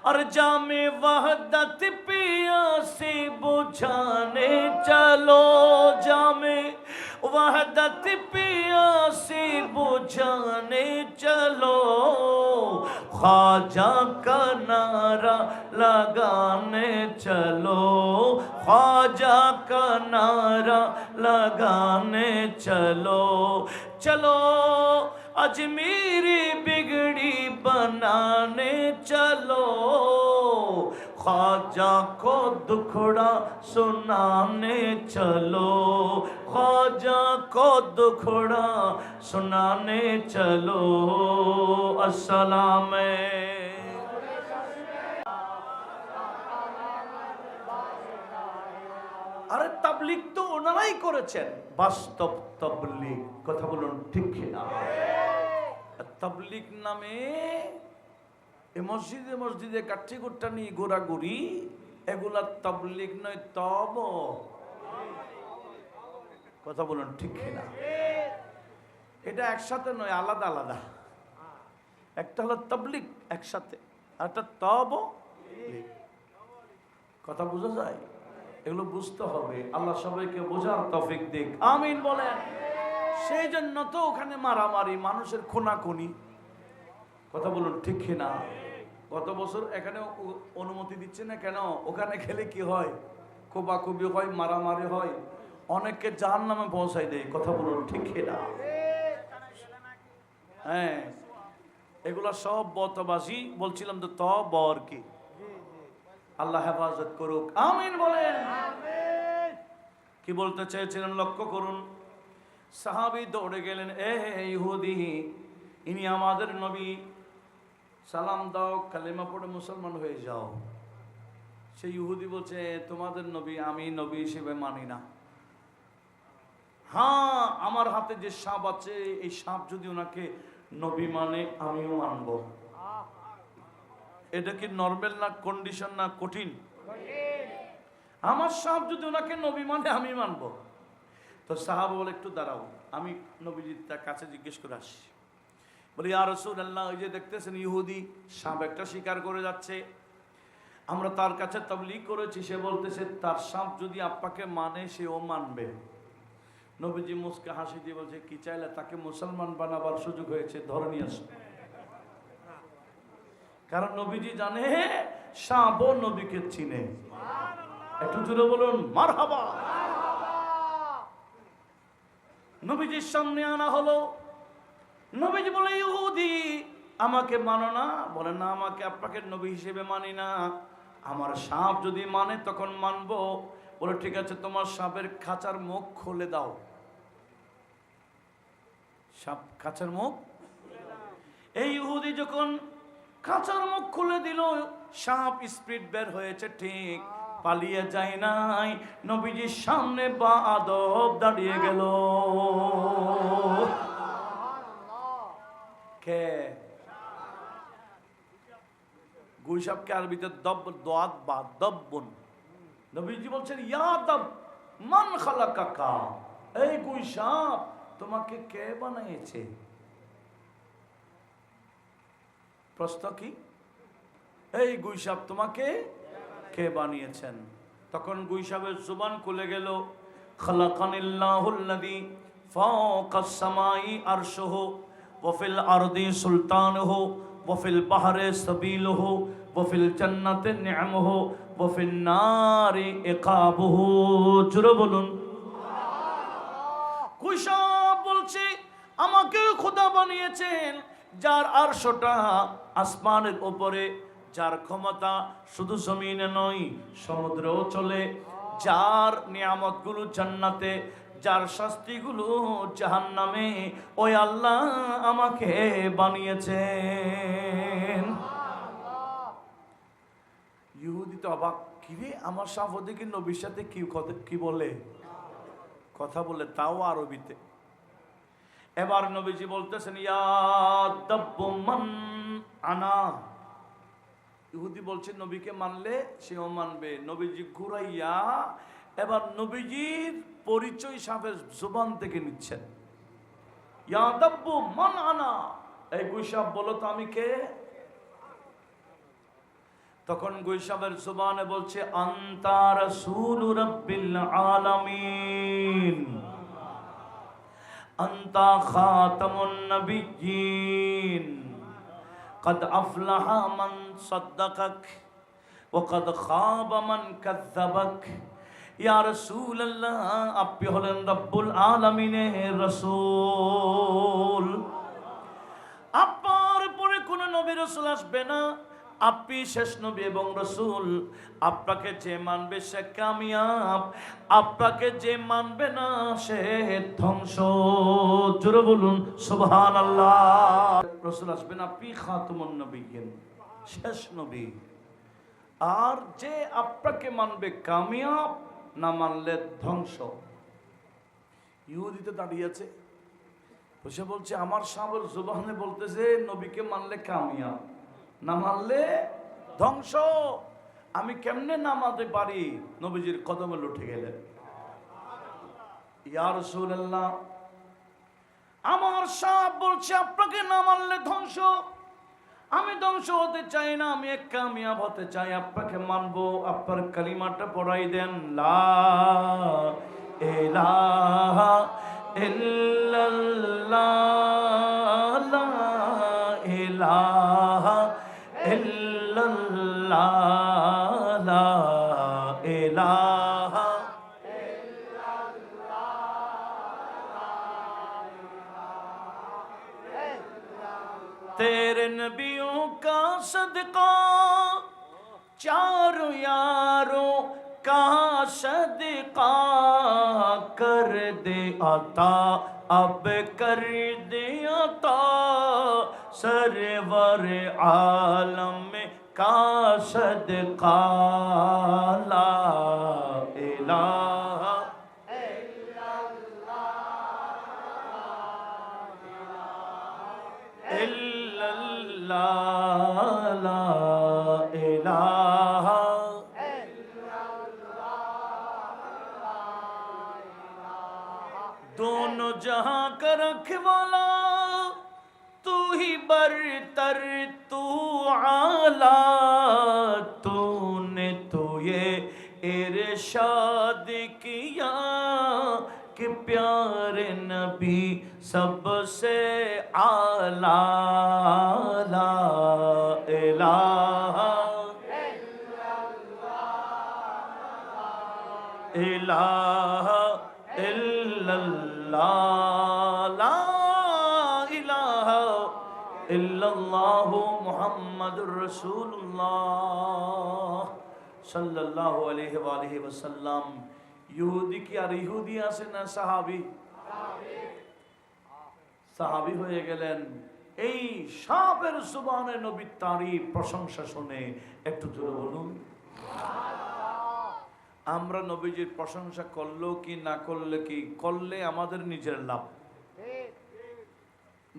Speaker 2: और जामे वहदत पिया से बुझाने चलो, जामे वहदत पिया से बुझाने चलो, ख्वाजा का नारा लगाने चलो, ख्वाजा का नारा लगाने चलो, चलो अजमेरी बिगड़ी बनाने चलो, ख्वाजा को दुखड़ा सुनाने चलो, ख्वाजा को दुखड़ा सुनाने चलो, अस्सलाम আরে তাবলীগ তো ওনারাই করেছেন, বাস্তব তাবলীগ, কথা বলুন ঠিক কিনা? তাবলীগ নামে এ মসজিদে মসজিদে কাঠি গুট্টা নিয়ে ঘোরাঘুরি, এগুলা তাবলীগ নয়, তব, কথা বলুন ঠিক কিনা? এটা একসাথে নয়, আলাদা আলাদা। একটা হলো তাবলীগ একসাথে, আর একটা তব, কথা বোঝা যায়? এগুলো বুঝতে হবে। আল্লাহ সবাইকে বোঝার তৌফিক দিক, আমিন বলেন। সেই জন্য তো ওখানে মারামারি, মানুষের খুনাখুনি, কথা বলুন ঠিক কিনা? গত বছর এখানে অনুমতি দিচ্ছে না কেন? ওখানে খেলে কি হয়? কোবাকুবি হয়, মারামারি হয়, অনেককে জাহান্নামে পৌঁছাই দেয়, কথা বলুন ঠিক কিনা? হ্যাঁ, এগুলা সব বতবাজি। বলছিলাম তো তবর কি, আল্লাহ হেফাজত করুক, আমিন বলেন। কি বলতে চেয়েছিলেন লক্ষ্য করুন। সাহাবী দৌড়ে গেলেন, এ ইহুদি, ইনি আমাদের নবী, সালাম দাও, কালেমা পড়ে মুসলমান হয়ে যাও। সেই ইহুদি বলছে, তোমাদের নবী আমি নবী হিসেবে মানি না। হ্যাঁ, আমার হাতে যে সাপ আছে, এই সাপ যদি ওনাকে নবী মানে আমিও মানবো। এটা কি নরমাল না কন্ডিশন না কঠিন? আমার সাপ যদি ওনাকে নবী মানে আমি মানবো। তো সাহাবা বলে, একটু দাঁড়াও, আমি নবীজির তার কাছে জিজ্ঞেস করে আসি। বলি, ইয়া রাসূলুল্লাহ, ওই যে দেখতেছেন ইহুদি সাপ একটা শিকার করে যাচ্ছে, আমরা তার কাছে তাবলীগ করেছি, সে বলতেছে তার সাপ যদি আপনাকে মানে সেও মানবে। নবীজি মুস্কে হাসি দিয়ে বলছে, কি চাইলে? তাকে মুসলমান বানাবার সুযোগ হয়েছে, ধরে নিয়ে আসো। কারণ নবীজি জানে সাপও নবীকে চিনে। একটু জোরে বলুন মারহাবা। নবীজির সামনে আনা হলো। নবীজি বলে, ইহুদি আমাকে মানো না? বলে, না, আমাকে আপনাকে নবী হিসেবে মানি না, আমার সাপ যদি মানে তখন মানবো। বলে, ঠিক আছে, তোমার সাপের খাঁচার মুখ খুলে দাও। সাপ খাঁচার মুখ, এই ইহুদি যখন খাঁচার মুখ খুলে দিল, সাপ স্পিড বের হয়েছে, ঠিক পালিয়ে যায় নাই, নবীজির সামনে বা আদব দাঁড়িয়ে গেল। কে? গুই সাপকে আরবিতে দব, দোয়াত বা দব্বুন। নবীজি বলছেন, ইয়া দব মান খালাকাকা, এই গুই সাপ তোমাকে কে বানিয়েছে? প্রশ্ন কি? এই গুই সাপ তোমাকে কে বানিয়েছেন? তখন গুই সাপের জুবান খুলে গেল, খালাকানিল্লাহুল্লাযী ফাওকাস সামাই আরশুহু ওয়া ফিল আরদি সুলতানুহু ওয়া ফিল বাহরি সাবিলুহু ওয়া ফিল জান্নাতি নি'মুহু ওয়া ফিন নারি ইকাবুহু। জোরে বলুন সুবহানাল্লাহ। গুই সাপ বলছে, আমাকে খোদা বানিয়েছেন, যার আরশটা আসমানের উপরে, যার ক্ষমতা শুধু জমিনে নয় সমুদ্রেও চলে, যার নিয়ামতগুলো জান্নাতে, যার শাস্তিগুলো জাহান্নামে, ওই আল্লাহ আমাকে বানিয়েছেন। ইহুদি তো অবাক, কিরে আমার সাফ ওদিকে নবীর সাথে কি বলে, কথা বলে, তাও আরবিতে। এবার নবীজি বলতেছেন, ইয়া দাব্বু মান আনা। ইহুদি বলছে নবীকে মানলে সেও মানবে। নবীজি ঘুরাইয়া এবার নবীজির পরিচয় সাপের জবান থেকে নিচ্ছেন। ইয়া দাব্বু মান আনা, এই গুইসাপ বলো তো আমি কে? তখন গুইসাপের জবানে বলছে, আনতা রাসূলু রাব্বিল আলামিন, আনতা খাতামুন নবিয়্যিন, قد أفلح من صدقك وقد خاب من كذبك। ইয়া রাসূলুল্লাহ, আপনি হলেন রব্বুল আলামিনের রাসূল, আপনার পরে কোন নবী রাসূল আসবে না, আপনি শেষ নবী এবং রাসূল। আপনাকে যে মানবে সে কামিয়াব, আপনাকে যে মানবে না সে ধ্বংস। জোরে বলুন সুবহানাল্লাহ। রাসূল আসবেন, আপনি খাতামুন নবিয়্যিন, শেষ নবী, আর যে আপনাকে মানবে কামিয়াব, না মানলে ধ্বংস। ইহুদিতে দাঁড়িয়েছে, বসে বলছে আমার সামনে জুবানে বলতেছে নবীকে মানলে কামিয়াব, না মানলে ধ্বংস। আমি কেমনে নামাতে পারি? নবীজির কদমে উঠে গেলেন, ইয়া রাসূলুল্লাহ, আমার সাহেব বলছে আপনাকে না মানলে ধ্বংস। আমি ধ্বংস হতে চাই না, আমি এক কামিয়াব হতে চাই, আপনাকে মানবো। আপনার কালিমাটা পড়াই দেন, লা ইলাহা ইল্লাল্লাহ, লা ইলাহা ইল্লাল্লাহ, লা ইলাহা। तेरे नबियों का सदका, चारों यारों का सदका, कर दे अता, अब कर दे अता, सरवर आलम का सदका, ला इलाहा। ला इलाहा। दोनों जहां का रखवाला, तू ही बरतर तू आला, तूने तो ये इरशाद किया कि प्यारे नबी सबसे आला, ला इलाहा इलाहा इल्लल्लाह, ला इलाहा इल्लल्लाह, मुहम्मदुर रसूलुल्लाह सल्लल्लाहु अलैहि वसल्लम। ইহুদি কি আর ইহুদি আছে না সাহাবী? সাহাবী হয়ে গেলেন। এই সাহাবের জবানে নবীর তারিফ প্রশংসা শুনে একটু জোরে বলুন। আমরা নবীজির প্রশংসা করলেও কি না করলে কি, করলে আমাদের নিজের লাভ,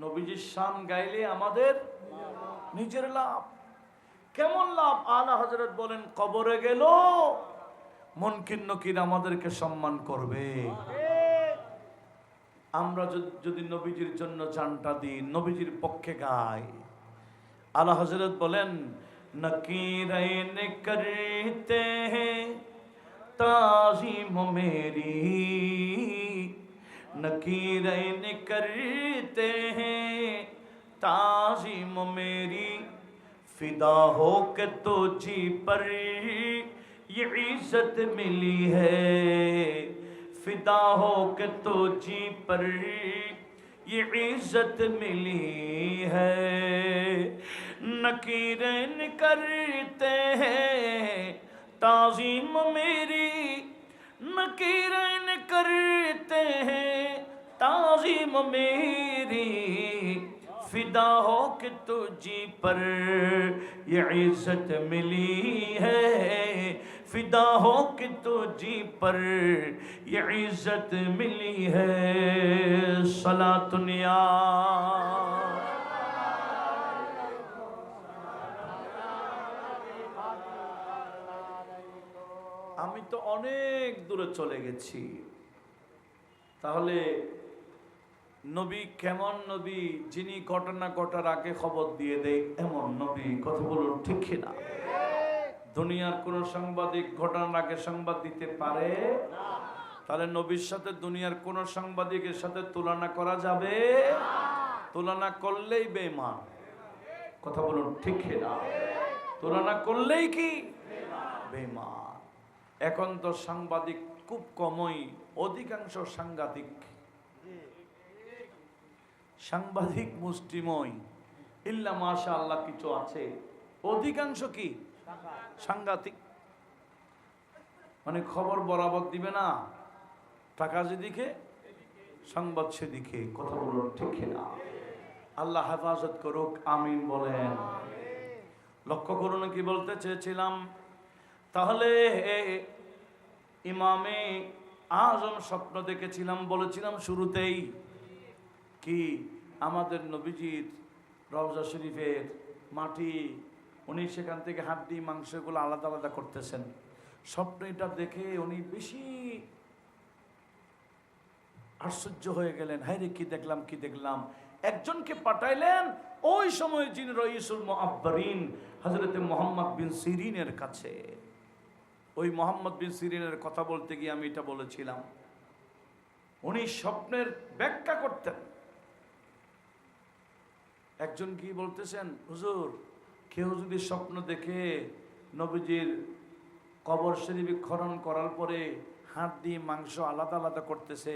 Speaker 2: নবীজির শান গাইলে আমাদের নিজের লাভ। কেমন লাভ? আলা হযরত বলেন, কবরে গেল মুনকির নকির আমাদেরকে সম্মান করবে। আমরা যদি নবীজির জন্য জানটা দিই, নবীজির পক্ষে গাই। আলা হযরত বলেন, নকিরাইন করতে हैं ताज़ीम मेरी, नकीरैन करते हैं ताज़ीम मेरी, फिदा हो के तो जी पर ये इज्जत मिली है, फिदा हो के तो जी पर ये इज्जत मिली है, नकीरैन करते हैं ताज़ीम मेरी, नकीरैन करते हैं ताज़ीम मेरी, फिदा हो कि तुझी पर ये इज्जत मिली है, फिदा हो कि तुझी पर ये इज्जत मिली है। सलातुनिया আমি তো অনেক দূরে চলে গেছি। তাহলে নবী কেমন নবী? যিনি ঘটনা ঘটার আগে খবর দিয়ে দেয় এমন নবী। কথা বলুন ঠিক কিনা? দুনিয়ার কোন সাংবাদিক ঘটনার আগে সংবাদ দিতে পারে? তাহলে নবীর সাথে দুনিয়ার কোন সাংবাদিকের সাথে তুলনা করা যাবে? তুলনা করলেই বেঈমান। কথা বলুন ঠিক কিনা? তুলনা করলেই কি বেঈমান। এখন তো সাংবাদিক খুব কমই, অধিকাংশ সাংঘাতিক। সাংবাদিক মুষ্টিময়, ইল্লা মাশাআল্লাহ কিছু আছে, অধিকাংশ কি সাংঘাতিক। মানে খবর বরাবর দিবে না, টাকা যেদিকে সংবাদ সেদিকে। কথা বলুন ঠিক না? আল্লাহ হেফাজত করুক, আমিন বলেন। লক্ষ্য করুন কি বলতে চেয়েছিলাম। তাহলে ইমামে আজম স্বপ্ন দেখেছিলাম, বলেছিলাম শুরুতেই, কি আমাদের নবীজির রওজা শরীফের মাটি, উনি সেখান থেকে হাড্ডি মাংসগুলো আলাদা আলাদা করতেছেন। স্বপ্ন এটা দেখে উনি বেশি আশ্চর্য হয়ে গেলেন, হায় রে কি দেখলাম কি দেখলাম। একজনকে পাঠাইলেন ওই সময় যিনি রইসুল মুআব্বারিন হযরতে মুহাম্মদ বিন সিরিনের কাছে। ওই মুহাম্মদ বিন সিরিনের কথা বলতে গিয়ে আমি এটা বলেছিলাম, উনি স্বপ্নের ব্যাখ্যা করতেন। একজন কি বলতেছেন, হুজুর কেউ যদি স্বপ্ন দেখে নবীজির কবর শরীফ খনন করার পরে হাড্ডি মাংস আলাদা আলাদা করতেছে,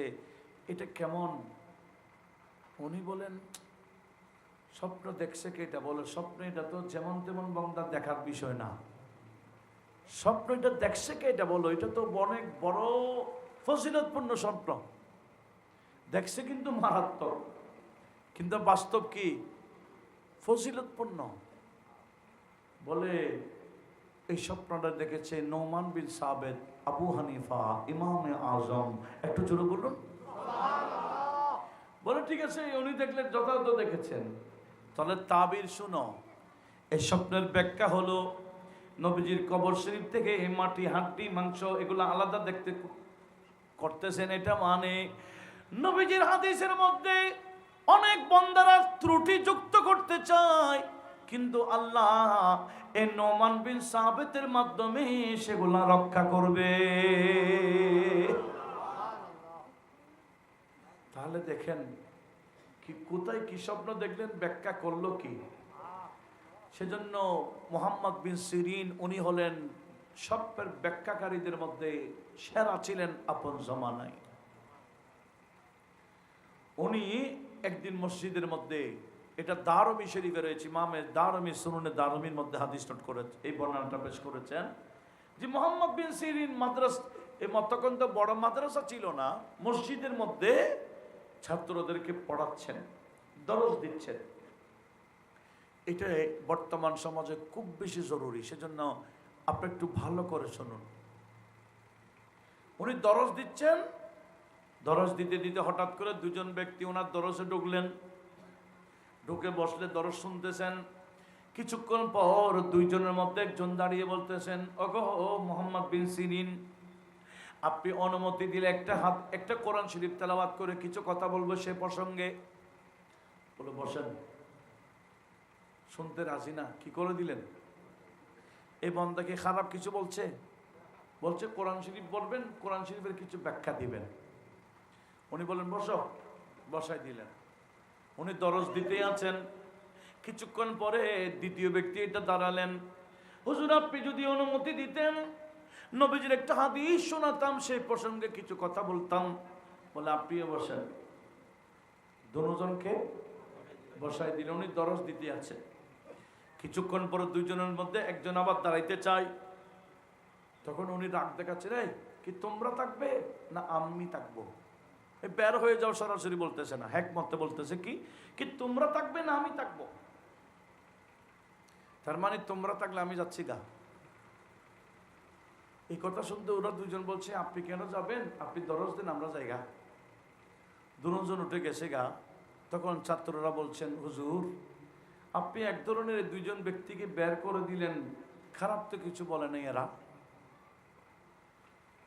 Speaker 2: এটা কেমন? উনি বলেন, স্বপ্ন দেখছে কে? এটা বলে স্বপ্ন এটা তো যেমন তেমন বন্দার দেখার বিষয় না। স্বপ্ন এটা দেখছে কে? এটা বলো, এটা তো অনেক বড় ফজিলতপূর্ণ স্বপ্ন। দেখছে কিন্তু মারাত্মক, কিন্তু বাস্তব কি? ফজিলতপূর্ণ। বলে এই স্বপ্নটা দেখেছে নোমান বিন সাবেদ, আবু হানিফা, ইমামে আজম। একটু জোরে বলুন। বলে ঠিক আছে, উনি দেখলেন, যথাযথ দেখেছেন। তাহলে তাবির শুনো। এই স্বপ্নের ব্যাখ্যা হলো, নবীজির কবর শরীফ থেকে এই মাটি হাড্ডি মাংস এগুলো আলাদা দেখতে করতেছেন। এটা মানে নবীজির হাদিসের মধ্যে অনেক বান্দারা ত্রুটি যুক্ত করতে চায়, কিন্তু আল্লাহ এই নোমান বিন সাবেতের মাধ্যমে সেগুলা রক্ষা করবে। তাহলে দেখেন কি কোথায় কি স্বপ্ন দেখলেন, ব্যাখ্যা করলো কি। সেজন্য মুহাম্মদ বিন সিরিন উনি হলেন স্বপ্নের ব্যাখ্যাকারীদের মধ্যে সেরা ছিলেন আপন জমানায়। উনি একদিন মসজিদের মধ্যে, এটা দারমি শরীফে রয়েছে, ইমামে দারমি সুনুনে দারমির মধ্যে হাদিস নোট করে এই বর্ণনাটা পেশ করেছেন যে মুহাম্মদ বিন সিরিন তখন তো বড় মাদ্রাসা ছিল না, মসজিদের মধ্যে ছাত্রদেরকে পড়াচ্ছেন, দরস দিচ্ছেন। এটা বর্তমান সমাজে খুব বেশি জরুরি, সেজন্য আপনি একটু ভালো করে শুনুন। উনি দরস দিচ্ছেন, দরস দিতে দিতে হঠাৎ করে দুজন ব্যক্তি ওনার দরসে ঢুকলেন, ঢুকে বসলে দরস শুনতেছেন। কিছুক্ষণ পর দুইজনের মধ্যে একজন দাঁড়িয়ে বলতেছেন, ওগো মুহাম্মদ বিন সিরিন, আপনি অনুমতি দিলে একটা কোরআন শরীফ তেলাওয়াত করে কিছু কথা বলবো সে প্রসঙ্গে। বলে বসেন। শুনতে রাজি না, কি করে দিলেন? এই বন্দাকে খারাপ কিছু বলছে? বলছে কোরআন শরীফ বলবেন, কোরআন শরীফের কিছু ব্যাখ্যা দিবেন। উনি বলেন বসো, বসাই দিলেন। উনি দরজ দিতেই আছেন। কিছুক্ষণ পরে দ্বিতীয় ব্যক্তি এটা দাঁড়ালেন, হুজুর আপনি যদি অনুমতি দিতেন নবীজির একটা হাদিস শোনাতাম, সেই প্রসঙ্গে কিছু কথা বলতাম। বলে আপনিও বসেন। দুজনকে বসাই দিলেন। উনি দরজ দিতে আছেন। কিছুক্ষণ পরে দুইজনের মধ্যে একজন আবার দাঁড়াইতে চায়। তখন উনি রাগ দেখাচ্ছেন, এই কি তোমরা থাকবে না আমি থাকবো? বের হয়ে যাও, সরাসরি বলতেছে না, হেকমতে বলতেছে কি তোমরা থাকবে না আমি থাকবো। তার মানে তোমরা থাকলে আমি যাচ্ছি গা। এই কথা শুনতে ওরা দুজন বলছে, আপনি কেন যাবেন? আপনি দরজ দেন, আমরা যাইগা। দুজন উঠে গেছে গা। তখন ছাত্ররা বলছেন, হুজুর আপনি এক ধরনের দুইজন ব্যক্তিকে বের করে দিলেন, খারাপ তো কিছু বলে নাই এরা।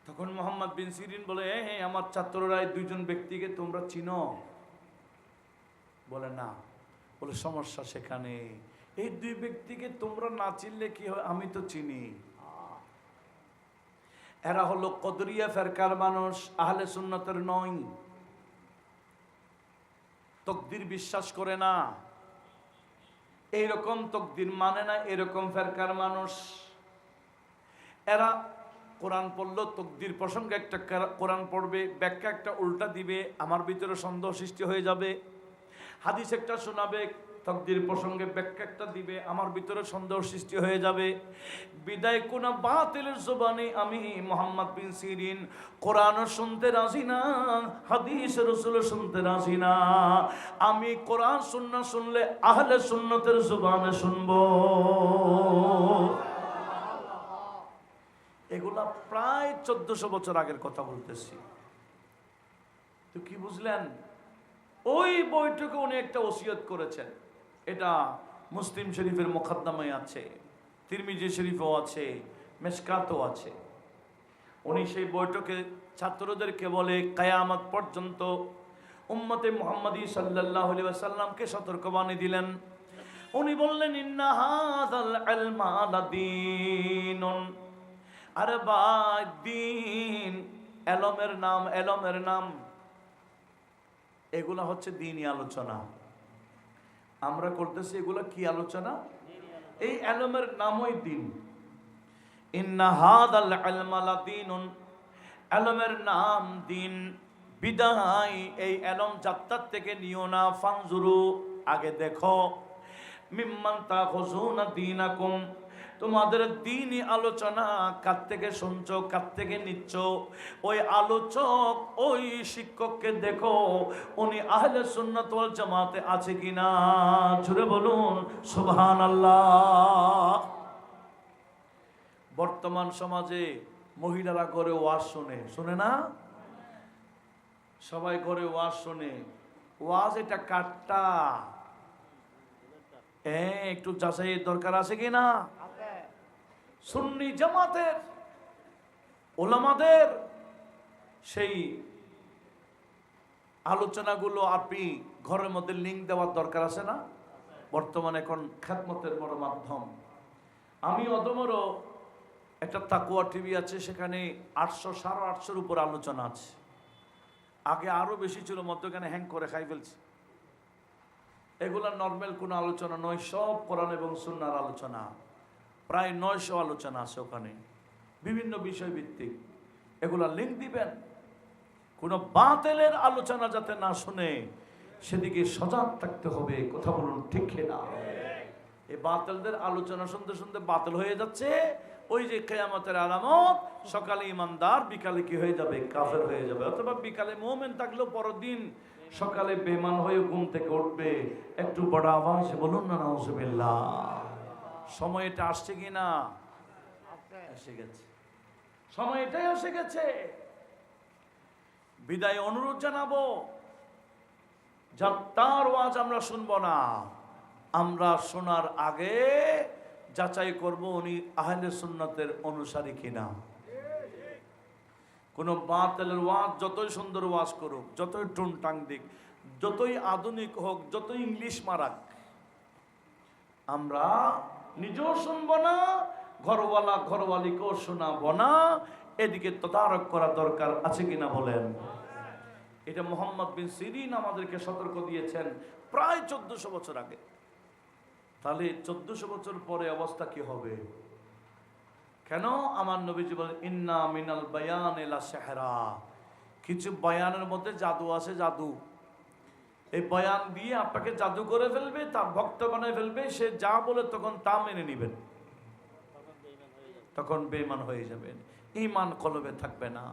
Speaker 2: তখন মুহাম্মদ বিন সিরিন বলে, হ্যাঁ আমার ছাত্ররা এই দুইজন ব্যক্তিকে তোমরা চিনো? বলে না। বলে সমস্যা সেখানে, এই দুই ব্যক্তিকে তোমরা না চিনলে কি হয়, আমি তো চিনি। এরা হলো কদরিয়া ফেরকার মানুষ, আহলে সুন্নতের নয়, তকদির বিশ্বাস করে না, এইরকম তকদির মানে না, এরকম ফেরকার মানুষ। এরা কোরআন পড়লো, তকদির প্রসঙ্গে একটা কোরআন পড়বে, ব্যাখ্যা একটা উল্টা দিবে, আমার ভিতরে সন্দেহ সৃষ্টি হয়ে যাবে। হাদিস একটা শোনাবে, তকদির প্রসঙ্গে ব্যাখ্যা একটা দিবে, আমার ভিতরে সন্দেহ সৃষ্টি হয়ে যাবে। বিদায় কোন বাতিলের জবানে আমি মুহাম্মদ বিন সিরিন কোরআন শুনতে রাজি না, হাদিস রাসূল শুনতে রাজি না। আমি কোরআন সুন্নাহ শুনলে আহলে সুন্নতের জবানে শুনবো। এগুলা প্রায় 1400 বছর আগের কথা বলতেছি। তো কি বুঝলেন? ওই বইটুকু উনি একটা ওসিয়ত করেছেন। এটা মুসলিম শরীফের মুকদ্দমায় আছে, তিরমিজি শরীফও আছে, মেশকাতও আছে। উনি সেই বইটুকে ছাত্রদেরকে বলে কিয়ামত পর্যন্ত উম্মতে মুহাম্মাদি সাল্লাল্লাহু আলাইহি ওয়াসাল্লামকে সতর্কবাণী দিলেন। উনি বললেন, ইন্না হাযাল ইলমা লাদীনুন, আরে ভাই দ্বীন, এলমের নাম, এলমের নাম, এগুলা হচ্ছে দ্বীনি আলোচনা। আমরা করতেছি এগুলা কি আলোচনা? এই এলমের নামই দ্বীন। ইন্না হাযাল ইলমা লাদীনুন, এলমের নাম দ্বীন। বিদায় এই এলম যাত্রার থেকে নিও না, ফানজুরু, আগে দেখো, মিম্মান তাখুযুনা দীনাকুম, তোমাদের দ্বীনি আলোচনা কার থেকে শুনছো, কার থেকে নিচ্ছ। ওই আলোচক, ওই শিক্ষককে দেখো উনি আহলে সুন্নাত ওয়াল জামাতে আছে কিনা। জোরে বলুন সুবহানাল্লাহ। বর্তমান সমাজে মহিলারা ঘরে ওয়াজ শুনে, শুনে না? সবাই ঘরে ওয়াজ শুনে। ওয়াজ এটা কাটটা, একটু যাচাইয়ের দরকার আছে কিনা? সুন্নি জামাতের ওলামাদের সেই আলোচনাগুলো আপনি ঘরের মধ্যে লিঙ্ক দেওয়ার দরকার আছে না? বর্তমানে এখন খেদমতের বড় মাধ্যম। আমি অদমরও একটা তাকুয়া টিভি আছে, সেখানে 800-850 উপর আলোচনা আছে। আগে আরো বেশি ছিল, মধ্যখানে হ্যাং করে খাই ফেলছে। এগুলা নর্মাল কোনো আলোচনা নয়, সব কোরআন এবং সুন্নাহর আলোচনা। প্রায় 900 আলোচনা আছে ওখানে, বিভিন্ন বিষয় ভিত্তিক। এগুলা লিঙ্ক দিবেন, কোনো বাতিলের আলোচনা যাতে না শুনে সেদিকে সজাগ থাকতে হবে। কথা বলুন ঠিক না? এই বাতিলদের আলোচনা শুনতে শুনতে বাতিল হয়ে যাচ্ছে। ওই যে কিয়ামতের আলামত, সকালে ইমানদার, বিকালে কি হয়ে যাবে? কাফের হয়ে যাবে। অথবা বিকালে মুমিন থাকলেও পরদিন সকালে বেঈমান হয়ে ঘুম থেকে উঠবে। একটু বড় আওয়াজে বলুন না নাউজুবিল্লাহ। সময়টা আসছে কিনা? এসে গেছে, সময়টাই এসে গেছে। বিদায় অনুরোধ জানাবো, যার ওয়াজ আমরা শুনবো না, আমরা শোনার আগে যাচাই করব উনি আহলে সুন্নাতের অনুসারী কিনা। কোন বাতিলের ওয়াজ যতই সুন্দর ওয়াজ করুক, যতই টুনটাং দিক, যতই আধুনিক হোক, যতই ইংলিশ মারাক, আমরা নিজেও শুনবো না, ঘরওয়ালা ঘরওয়ালিকেও শোনাবো না। এদিকে তদারক করা দরকার আছে কিনা বলেন? এটা মুহাম্মদ বিন সিরিন আমাদেরকে সতর্ক দিয়েছেন প্রায় 1400 বছর আগে। তাহলে 1400 বছর পরে অবস্থা কি হবে? কেন আমার নবীজি বলেন, ইন্না মিনাল বায়ানে লা সিহরা, কিছু বয়ানের মধ্যে জাদু আছে, জাদু। এই বয়ান দিয়ে আপনাকে জাদু করে ফেলবে, তার ভক্ত বানায় ফেলবে। সে যা বলে তখন তা মেনে নেবেন, তখন বেঈমান হয়ে যাবেন, ঈমান কলবে থাকবে না।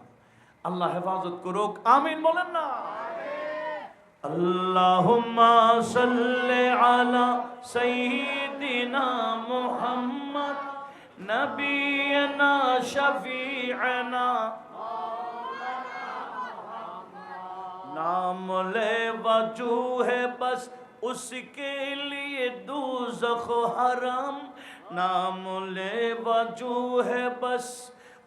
Speaker 2: আল্লাহ হেফাজত করুক, আমিন বলেন না? আল্লাহুম্মা সাল্লি আলা সাইয়্যিদিনা মুহাম্মদ নবিয়না শফি'না, नाम ले वजू है बस उसके लिए दोज़ख हराम, नाम ले वजू है बस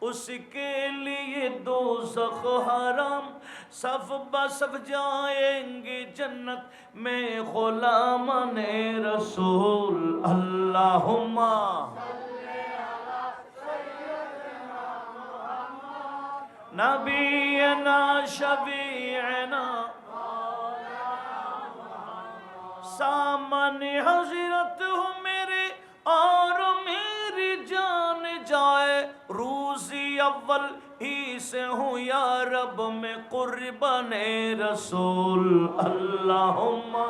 Speaker 2: उसके लिए दोज़ख हराम, सफ बसफ जाएंगे जन्नत में गुलामाने रसूल। अल्लाहुम्मा नबीना शफीअना, सामने हज़रत हो मेरे और मेरी जान जाए, रूज़ी अव्वल ही से हूँ या रब में कुर्बाने रसूल। अल्लाहुम्मा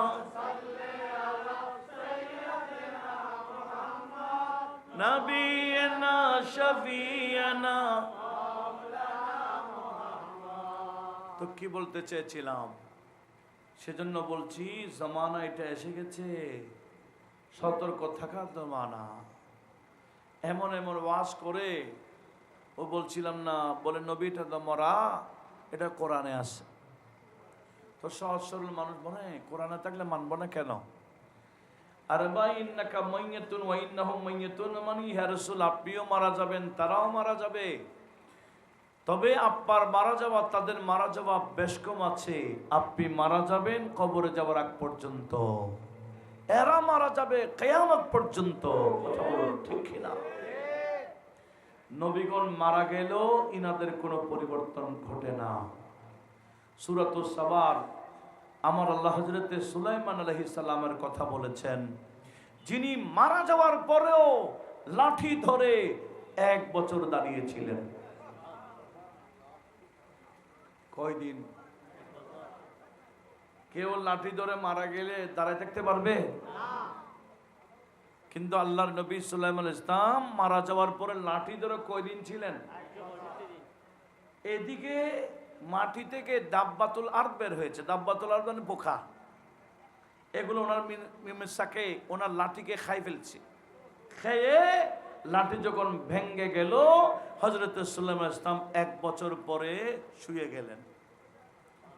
Speaker 2: नबीना शफीअना। তো কি বলতে চেয়েছিলাম, সেজন্য বলছি জামানা এটা এসে গেছে, সতর্ক থাকার জামানা। এমন এমন ওয়াজ করে ও বলছিলাম না, বলে নবী এটা তো মরা, এটা কোরআনে আছে। তো সহজ সরল মানুষ বলে কোরআনে থাকলে মানব না কেন? আরে ভাই ইন্নাকা মাইয়াতুন ওয়া ইন্নাহুম মাইয়াতুন, মানে ইয়া রাসূল আপনিও মারা যাবেন, তারাও মারা যাবে। তবে আব্বার মারা যাওয়া, তাদের মারা যাওয়া বেশ কম আছে। আপনি মারা যাবেন কবরে যাওয়ার আগ পর্যন্ত, এরা মারা যাবে কিয়ামত পর্যন্ত। কথা বলুন ঠিক কিনা? নবীগণ মারা গেলেও ইনাদের কোনো পরিবর্তন ঘটে না। সূরাতুস সাবার আমার আল্লাহ হযরতে সুলাইমান আলাইহিস সালামের কথা বলেছেন, যিনি মারা যাওয়ার পরেও লাঠি ধরে 1 বছর দাঁড়িয়েছিলেন। কয়দিন? কেউ লাঠি ধরে মারা গেলে দাঁড়ায় থাকতে পারবে? কিন্তু আল্লাহর নবী সুলাইমান আলাইহিস সালাম মারা যাওয়ার পরে লাঠি ধরে কয়দিন ছিলেন? এদিকে মাটি থেকে দাব্বাতুল আরদ বের হয়েছে। দাব্বাতুল আরদ মানে পোকা, এগুলো ওনার মিমেসাকে, ওনার লাঠিকে খাই ফেলছে। খেয়ে লাঠি যখন ভেঙ্গে গেল, হযরত সুলাইমান আলাইহিস সালাম 1 বছর পরে শুয়ে গেলেন।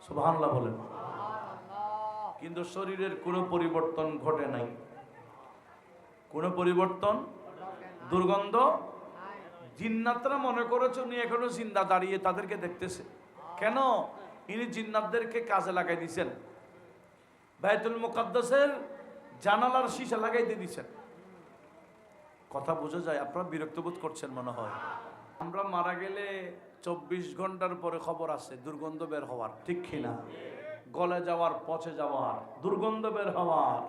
Speaker 2: সুবহানাল্লাহ বলেন। কিন্তু শরীরের কোনো পরিবর্তন ঘটে নাই। কোনো পরিবর্তন, দুর্গন্ধ। জিন্নাতরা মনে করেছে উনি এখনো জিন্দা দাঁড়িয়ে তাদেরকে দেখতেছে। কেন? ইনি জিন্নাতদেরকে কাজে লাগাই দিয়েছেন, বাইতুল মুকাদ্দাসের জানালার শিশা লাগাইতে দিয়েছেন। কথা বোঝা যায়? আপনারা বিরক্ত বোধ করছেন মনে হয়। আমরা মারা গেলে 24 ঘন্টার পরে খবর আছে দুর্গন্ধ বের হওয়ার, ঠিক কিনা? গলে যাওয়ার, পচে যাওয়ার, দুর্গন্ধ বের হওয়ার।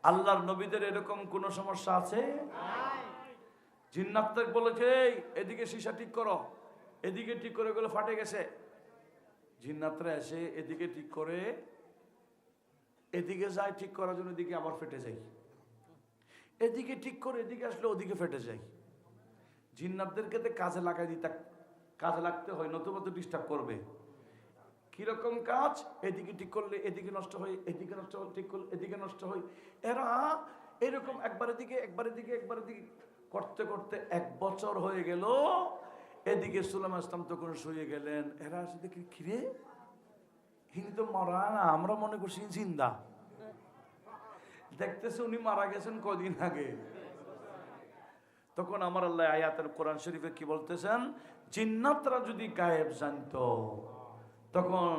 Speaker 2: আল্লাহর নবীদের এরকম কোন সমস্যা আছে? জিন্নাতদের বলেছে এদিকে শিশা ঠিক করো, এদিকে ঠিক করে গেলে ফাটে গেছে। জিন্নাতরা এসে এদিকে ঠিক করে, এদিকে যায় ঠিক করার জন্য, এদিকে আবার ফেটে যায়। এদিকে ঠিক করে এদিকে আসলে ওদিকে ফেটে যায়। জিন্নাতদেরকে তো কাজে লাগাই দিতে, কাজে লাগতে হয়, নতুবা তো ডিস্টার্ব করবে। কিরকম কাজ? এদিকে ঠিক করলে এদিকে নষ্ট হয়, এদিকে নষ্ট হলে ঠিক করলে এদিকে নষ্ট হয়। এরা এরকম একবার এদিকে একবার এদিকে একবার এদিকে করতে করতে 1 বছর হয়ে গেল। এদিকে সুলাইমান আলাইহিস সালাম তখন শুয়ে গেলেন। এরা আসে দেখি কিরে, ইনি তো মারা না, আমরা মনে করছি জিন্দা। দেখতেছে উনি মারা গেছেন কদিন আগে। তখন আমার আল্লাহ আয়াতের কোরআন শরীফে কি বলতেছেন? জিন্নাতরা যদি গায়েব জানতো তখন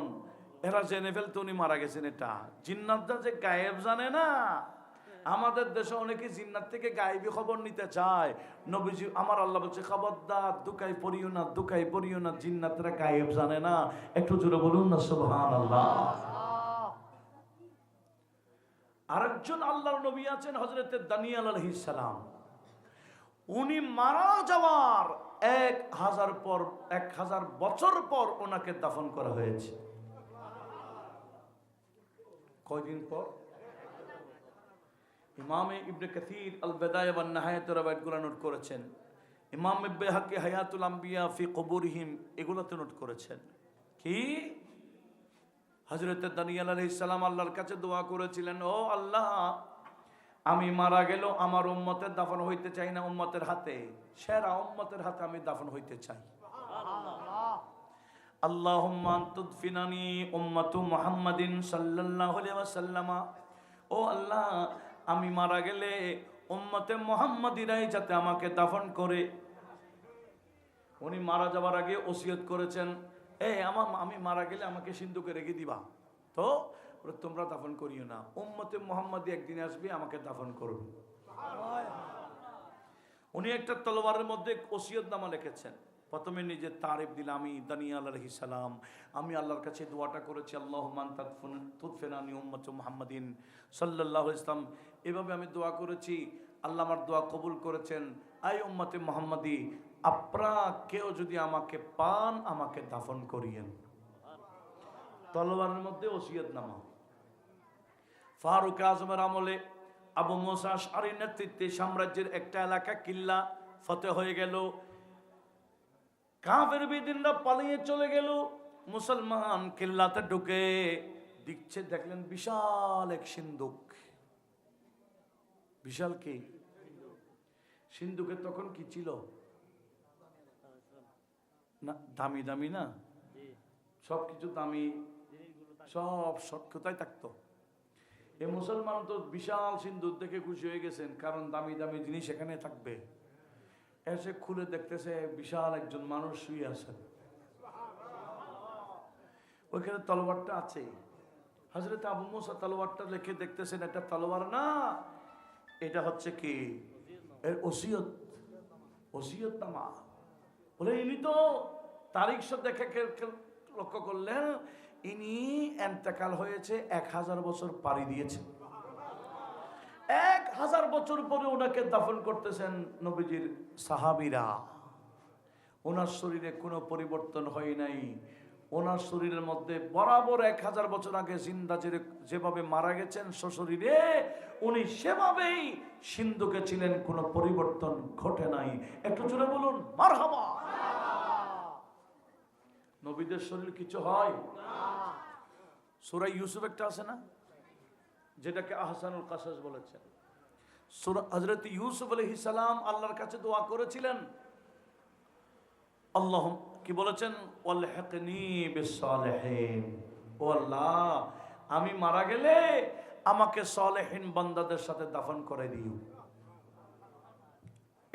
Speaker 2: এরা জেনে ফেলতো উনি মারা গেছেন। এটা জিন্নাতরা যে গায়েব জানে না। আমাদের দেশে অনেকে জিন্নাত থেকে গায়েবী খবর নিতে চায়। নবীজি আমার আল্লাহ বলছে খবরদার, দুকাই পড়িও না, দুকাই পড়িও না, জিন্নাতরা গায়েব জানে না। একটু জোরে বলুন না সুবহানাল্লাহ। আরেকজন আল্লাহর নবী আছেন হযরতে দানিয়েল আলাইহিস সালাম। উনি মারা যাওয়ার 1000 বছর পর ওনাকে দাফন করা হয়েছে। কয়দিন পর? ইমাম ইবনে কাসির আল বিদায়া ওয়ান নিহায়াত রাওয়ায়াতগুলো নোট করেছেন। ইমাম বাইহাকি হায়াতুল আম্বিয়া ফি কুবুরিহিম এগুলোতে নোট করেছেন কি হযরত দানিয়েল আলাইহিস সালাম আল্লাহর কাছে দোয়া করেছিলেন, ও আল্লাহ, আমি মারা গেল আমার উম্মতের দাফন হইতে চাই না উম্মতের হাতে, সেরা উম্মতের হাতে আমি দাফন হইতে চাই। আল্লাহুম্মা আনতুদফিনানি উম্মাতু মুহাম্মাদিন সাল্লাল্লাহু আলাইহি ওয়াসাল্লাম। ও আল্লাহ, আমি মারা গেলে উম্মতে মুহাম্মাদিরাই যাতে আমাকে দাফন করে। উনি মারা যাওয়ার আগে ওসিয়ত করেছেন, আমি মারা গেলে আমাকে সিন্ধুকে রেখে দিবা, তো তোমরা দাফন করিও না, উম্মতে মুহাম্মাদি একদিন আসবে আমাকে দাফন করবে। উনি একটা তলোয়ারের মধ্যে ওসিয়তনামা লিখেছেন। প্রথমে নিজে তারিফ দিলাম, আমি দানিয়েল আলাইহিস সালাম, আমি আল্লাহর কাছে দোয়াটা করেছি, আল্লাহুম্মা আনতুদফিনানি উম্মাতু মুহাম্মাদিন সাল্লাল্লাহু আলাইহি ওয়াসাল্লাম, এভাবে আমি দোয়া করেছি, আল্লাহ আমার দোয়া কবুল করেছেন। আই উম্মতে মুহাম্মাদি, আপনারা কেউ যদি আমাকে পান আমাকে দাফন করিয়েন। তলোয়ারের মধ্যে ওসিয়তনামা। ফারুক আজমের আমলে আবু মুসা আশআরীর নেতৃত্বে সাম্রাজ্যের একটা এলাকা কিল্লা ফতেহ হয়ে গেল। কাফের বেদিনরা পালিয়ে চলে গেল। মুসলমান কিল্লাতে ঢুকে দেখছে, দেখলেন বিশাল এক সিন্দুক। বিশাল কি সিন্দুকে তখন কি ছিল? না দামি দামি না, সব কিছু দামি, সব সৎকতাই থাকতো। এই মুসলমান তো বিশাল সিন্দুর দেখে খুশি হয়ে গেছেন, কারণ দামি দামি জিনিস এখানে থাকবে। এসে খুলে দেখতেছে বিশাল একজন মানুষ শুয়ে আছেন, ওইখানে তলোয়ারটা আছে। হযরত আবু মুসা তলোয়ারটা রেখে দেখতেছেন এটা তলোয়ার না, এটা হচ্ছে কি এর ওসিয়ত, ওসিয়তনামা। বলে ইনি তো তারিখ সব দেখে লক্ষ্য করলেন, ইনি এন্তেকাল হয়েছে 1000 বছর পাড়ি দিয়েছেন। 1000 বছর পরে ওনাকে দাফন করতেছেন নবীজির সাহাবীরা। ওনার শরীরে কোনো পরিবর্তন হয় নাই। ওনার শরীরের মধ্যে বরাবর 1000 বছর আগে জিন্দা যেভাবে মারা গেছেন সশরীরে, উনি সেভাবেই সিন্ধুকে ছিলেন, কোনো পরিবর্তন ঘটে নাই। একটু জোরে বলুন মারহাবা। নবীদের শরীর কিছু হয় না। সূরা ইউসুফ একটা আছে না, যেটাকে আহসানুল কাসাস বলেছেন। সূরা হযরত ইউসুফ আলাইহিস সালাম আল্লাহর কাছে দোয়া করেছিলেন, আল্লাহ কি বলেছেন, ওয়ালহিকনি বিসসালিহিন, ও আল্লাহ আমি মারা গেলে আমাকে সালেহিন বান্দাদের সাথে দাফন করে দিও।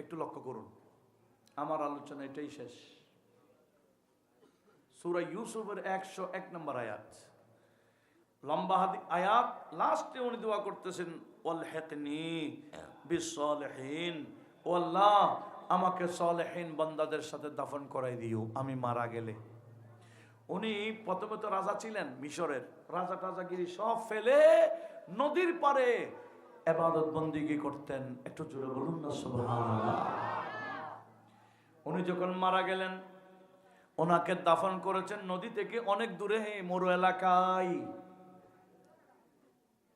Speaker 2: একটু লক্ষ্য করুন, আমার আলোচনা এটাই শেষ। সূরা ইউসুফের 101 নম্বর আয়াত, লম্বা আয়াত, লাস্টে উনি দোয়া করতেছেন ওয়ালহিকনি বিসসালিহিন, ও আল্লাহ আমাকে সালেহিন বান্দাদের সাথে দাফন করাই দিও আমি মারা গেলে। উনি প্রথমে তো রাজা ছিলেন, মিশরের রাজা টাজাগিরি সব ফেলে নদীর পারে ইবাদত বন্দেগী করতেন। একটু জোরে বলুন না সুবহানাল্লাহ। উনি যখন মারা গেলেন, ওনাকে দাফন করেছেন নদী থেকে অনেক দূরে, মরু এলাকায়।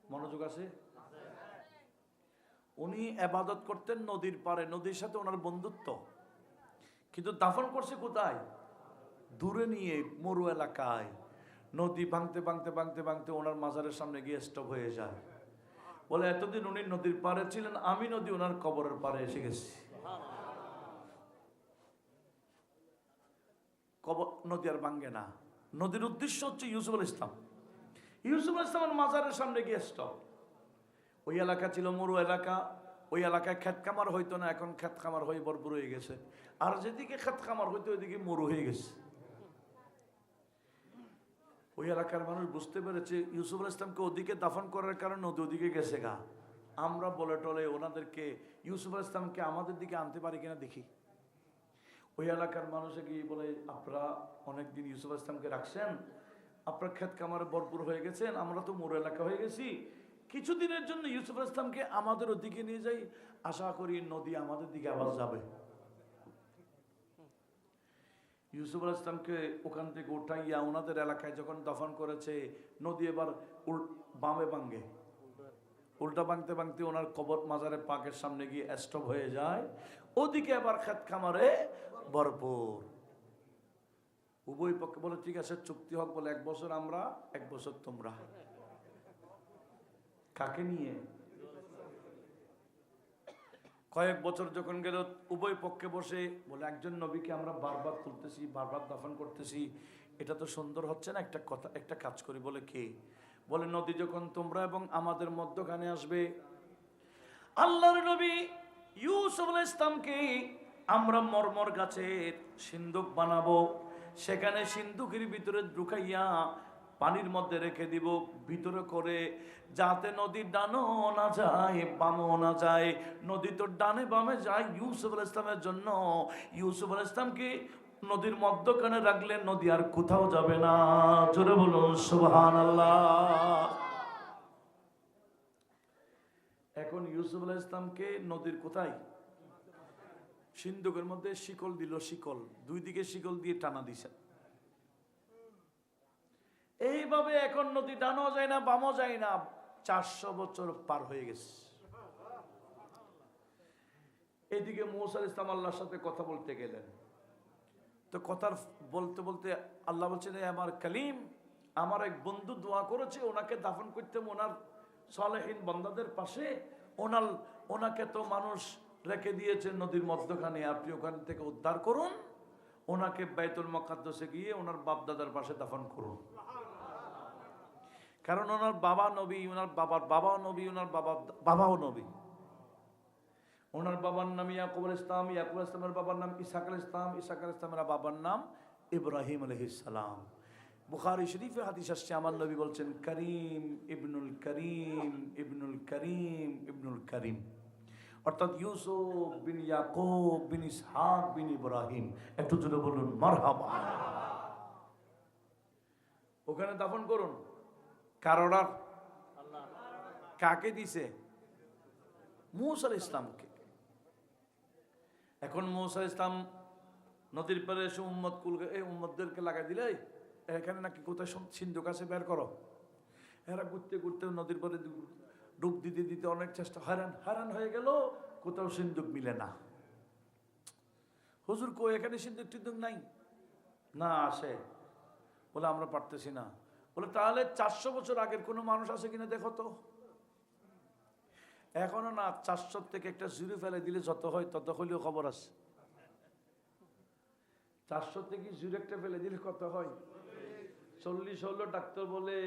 Speaker 2: মনোযোগ আছে? উনি ইবাদত করতেন নদীর পারে, নদীর সাথে ওনার বন্ধুত্ব, কিন্তু দাফন করছে কোথায়? দূরে নিয়ে মরু এলাকায়। নদী ভাঙতে ভাঙতে ভাঙতে ভাঙতে ওনার মাজারের সামনে গিয়ে স্টপ হয়ে যায়। বলে এতদিন উনি নদীর পারে ছিলেন, আমি নদী ওনার কবরের পারে এসে গেছি। কবর নদী আর ভাঙ্গে না। নদীর উদ্দেশ্য হচ্ছে ইউসুফ আলাইহিস ইসলাম। ইউসুফ আলাইহিস ইসলামের মাজারের সামনে গিয়ে স্টপ। ওই এলাকা ছিল মরু এলাকা, ওই এলাকায় ক্ষেত খামার হইতো না, এখন ক্ষেত খামার হয়ে ভরপুর হয়ে গেছে। আর যেদিকে ক্ষেত খামার হইতো ওইদিকে মরু হয়ে গেছে। ওই এলাকার মানুষ বুঝতে পেরেছে ইউসুফ আলাইহিস ইসলামকে ওদিকে দাফন করার কারণে নদী ওদিকে গেছে গা। আমরা বলে টলে ওনাদেরকে ইউসুফ আলাইহিস ইসলামকে আমাদের দিকে আনতে পারি কিনা দেখি। ওই এলাকার মানুষে গিয়ে বলে, আপনারা অনেকদিন ইউসুফ আলাইহিস ইসলামকে রাখছেন, আপনার ক্ষেত খামারে ভরপুর হয়ে গেছেন, আমরা তো মরু এলাকা হয়ে গেছি, কিছুদিনের জন্য ইউসুফ আলাইহিস ইসলামকে আমাদের ওদিকে নিয়ে যাই, আশা করি নদী আমাদের দিকে আবার যাবে। ইউসুফ আলাইহিস ইসলামকে ওখান থেকে উঠাইয়া ওনাদের এলাকায় যখন দফন করেছে, নদী এবার বামে ভাঙ্গে, উল্টা ভাঙতে ভাঙতে ওনার কবর মাজারে পাকের সামনে গিয়ে স্টপ হয়ে যায়। ওদিকে আবার ক্ষেত খামারে ভরপুর। উভয় পক্ষে বলে ঠিক আছে চুক্তি হোক, বলে 1 বছর আমরা 1 বছর তোমরা। কাকে নিয়ে? কয়েক বছর যখন গেল, উভয় পক্ষে বসে বলে, একজন নবীকে আমরা বারবার তুলতেছি, বারবার দাফন করতেছি, এটা তো সুন্দর হচ্ছে না, একটা কথা, একটা কাজ করি। বলে কে? বলে নদী যখন তোমরা এবং আমাদের মধ্যখানে আসবে, আল্লাহর নবী ইউসুফ আলাইহিস ইসলামকে আমরা মরমর গাছের সিন্দুক বানাবো, সেখানে সিন্দুকের ভিতরে ঢুকাইয়া পানির মধ্যে রেখে দিব, ভিতরে করে, যাতে নদীর ডানও না যায় বামও না যায়। নদী তো ডানে বামে যায় ইউসুফ আলাইহিস ইসলামের জন্য। ইউসুফ আলাইহিস ইসলামকে নদীর মধ্যখানে রাখলে নদী আর কোথাও যাবে না। জোরে বলুন সুবহানাল্লাহ। এখন ইউসুফ আলাইহিস ইসলামকে নদীর কোথায়? সিন্ধুকের মধ্যে শিকল দিল, শিকল, দুই দিকে শিকল দিয়ে টানা দিছে। এইভাবে এখন নদী ডানও যায় না বামও যায় না। 400 বছর পার হয়ে গেছে। এদিকে মূসা আলাইহিস সালাম আল্লাহর সাথে কথা বলতে গেলেন, তো কথা বলতে বলতে আল্লাহ বলছেন, আমার কালিম, আমার এক বন্ধু দোয়া করেছে, ওনাকে দাফন করতেম ওনার সালেহিন বান্দাদের পাশে, ওনাকে তো মানুষ রেখে দিয়েছে নদীর মধ্যখানে, আপনি ওখান থেকে উদ্ধার করুন, ওনাকে বাইতুল মুকাদ্দাসে গিয়ে ওনার বাপ দাদার পাশে দাফন করুন। কারণ ওনার বাবা নবী, ওনার বাবার বাবাও নবী, ওনার বাবাও নবী। ওনার বাবার নাম ইয়াকুব আলাইহিস সালাম, ইয়াকুব আলাইহিস সালামের বাবার নাম ইসহাক আলাইহিস সালাম, ইসহাক আলাইহিস সালামের বাবার নাম ইব্রাহিম আলাইহিস সালাম। বুখারী শরীফে হাদিস আসছে, আমার নবী বলছেন করিম ইবনুল করিম ইবনুল করিম ইবনুল করিম, অর্থাৎ ইউসুফ বিন ইয়াকুব বিন ইসহাক বিন ইব্রাহিম। একটু জোরে বলুন মারহাবা। ওখানে দাফন করুন। কার অর্ডার? কাকে দিছে? মূসা আলাইহিস ইসলামকে। এখন মূসা আলাইহিস ইসলাম নদীর পাড়ে এসে উম্মতদেরকে লাগাই দিলে, এখানে নাকি কোথায় সিন্ধুক আছে বের করো। এরা ঘুরতে ঘুরতে নদীর পাড়ে ডুব দিতে দিতে অনেক চেষ্টা, হারান হয়ে গেল, কোথাও সিন্ধুক মিলে না। হুজুর কই এখানে সিন্ধুক টিন্দুক নাই? না আসে। বলে আমরা পারতেছি না। বলে তাহলে 400 বছর আগের কোনো মানুষ আছে কিনা দেখো তো। এখনো না, 400 থেকে একটা জিরো ফেলে দিলে যত হয় তত হলেও খবর আছে। 400 থেকে জিরো একটা ফেলে দিলে কত হয়? 40 হলো। ডাক্তার বলে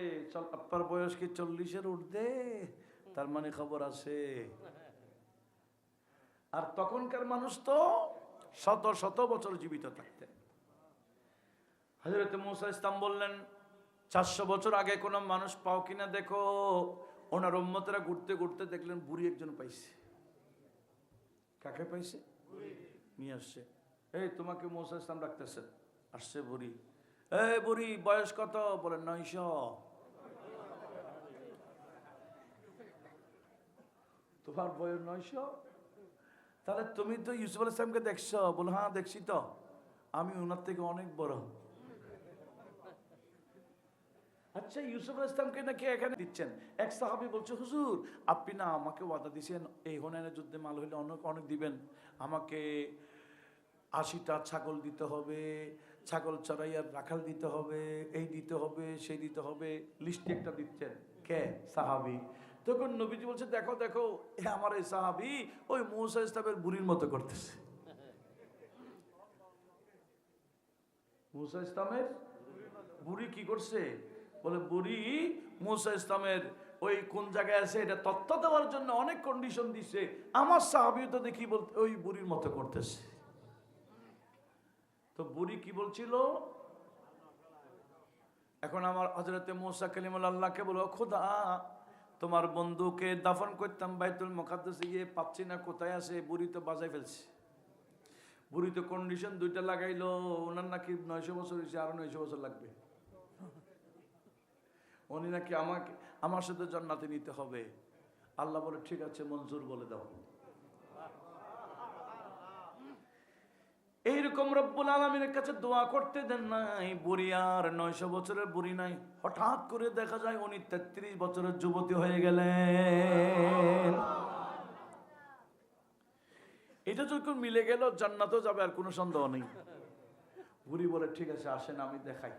Speaker 2: আপনার বয়স কি 40-এর ঊর্ধ্বে, তার মানে খবর আছে। আর তখনকার মানুষ তো শত শত বছর জীবিত থাকতেন। হযরত মূসা ইসলাম বললেন 400 বছর আগে কোনো মানুষ পাও কিনা দেখো। ওনার উম্মতরা ঘুরতে ঘুরতে দেখলেন বুড়ি একজন পাইছে। কাকে পাইছে? নিয়ে আসছে। এই তোমাকে মূসা ইসলাম ডাকতেছে। আসছে বুড়ি। এই বুড়ি বয়স কত? বলেন 900। তোমার বয়স 900? তাহলে তুমি তো ইউসুফ আলাইহিস সালামকে দেখছো? বলে হ্যাঁ দেখছি তো, আমি ওনার থেকে অনেক বড়। আচ্ছা ইউসুফ আলাইহিস সালামকে নাকি এখানে দিচ্ছেন। এক সাহাবী বলছে হুজুর আপনি না আমাকে ওয়াদা দিয়েছেন এই হুনাইনের যুদ্ধে মাল হইলে অনেক দিবেন, আমাকে 80টা ছাগল দিতে হবে, ছাগল চড়াইয়ার রাখাল দিতে হবে, এই দিতে হবে সেই দিতে হবে, লিস্টে একটা দিচ্ছেন। কে? সাহাবী। তখন নবীজি বলছে দেখো দেখো আমার এই সাহাবী ওই মূসা ইসলামের বুড়ির মতো করতেছে। মূসা ইসলামের বুড়ি কি করছে? বলে বুড়ি মূসা ইসলামের ওই কোন জায়গায় আছে এটা তথ্য দেওয়ার জন্য অনেক কন্ডিশন দিছে, আমার সাহাবী তো দেখি বলতে ওই বুড়ির মতো করতেছে। তো বুড়ি কি বলছিল? এখন আমার হযরতে মূসা কালিমুল্লাহকে বলো খোদা তোমার বন্ধুকে দাফন করতাম বাইতুল মুকাদ্দাসে গিয়ে পাচ্ছি না, কোথায় আছে? বুড়ি তো বাজায় ফেলছে। বুড়ি তো কন্ডিশন 2টা লাগাইলো, ওনার নাকি 900 বছর হয়েছে, আরো 900 বছর লাগবে। উনি নাকি আমার সাথে জান্নাতে নিতে হবে। আল্লাহ বলে ঠিক আছে মঞ্জুর বলে দাও। এইরকম রব্বুল আলামিনের কাছে দোয়া করতে দেন নাই। বুড়ি আর 900 বছরের বুড়ি নাই, হঠাৎ করে দেখা যায় উনি 33 বছরের যুবতী হয়ে গেলেন। এটা যখন মিলে গেল জান্নাতও যাবে আর কোনো সন্দেহ নেই। বুড়ি বলে ঠিক আছে আসেন আমি দেখাই।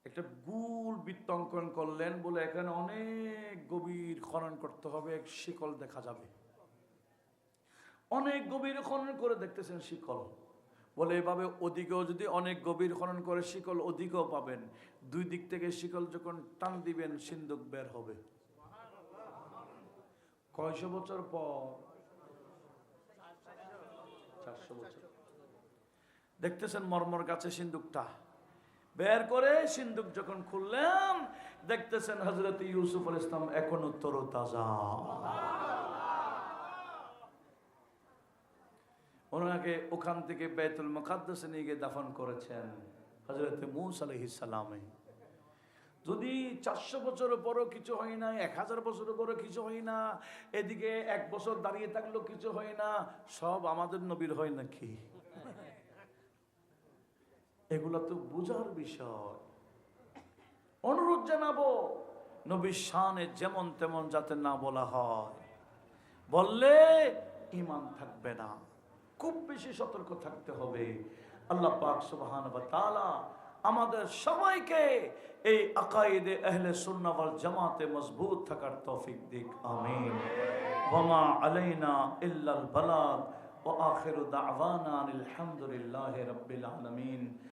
Speaker 2: একটা গোল বৃত্ত অঙ্কন করলেন, বলে এখানে অনেক গভীর খনন করতে হবে, এক শিকল দেখা যাবে। অনেক গভীর খনন করে দেখতেছেন শিকল। বলে এভাবে ওদিকেও যদি অনেক গভীর খনন করে শিকল ওদিকেও পাবেন, 2 দিক থেকে শিকল যখন টান দিবেন সিন্ধুক বের হবে। কয়শো বছর পর? 400 বছর। দেখতেছেন মরমর গাছে সিন্ধুকটা বের করে সিন্ধুক যখন খুললেন দেখতেছেন হযরত ইউসুফ আলাইহিস সালাম এখনো তরতাজা। ওনাকে ওখান থেকে বাইতুল মুকাদ্দাসে নিয়ে গিয়ে দাফন করেছেন হযরত মূসা আলাইহিস সালামে। যদি 400 বছরের পরও কিছু হয় না, 1000 বছরের পরও কিছু হয় না, এদিকে 1 বছর দাঁড়িয়ে থাকলেও কিছু হয় না, সব আমাদের নবীর হয় নাকি? এগুলো তো বুঝার বিষয়। অনুরোধ জানাবো নবীর শানে যেমন তেমন যাতে না বলা হয়, বললে ঈমান থাকবে না। খুব বেশি সতর্ক থাকতে হবে। আল্লাহ পাক সুবহানাহু ওয়া তাআলা আমাদের সবাইকে এই আকায়েদে আহলে সুন্নাহ ওয়াল জামাতে মজবুত থাকার তৌফিক দিক। আমিন। ওয়া মা আলাইনা ইল্লাল বালাগ ওয়া আখিরু দাওয়ানা আনিল হামদুলিল্লাহি রাব্বিল আলামিন।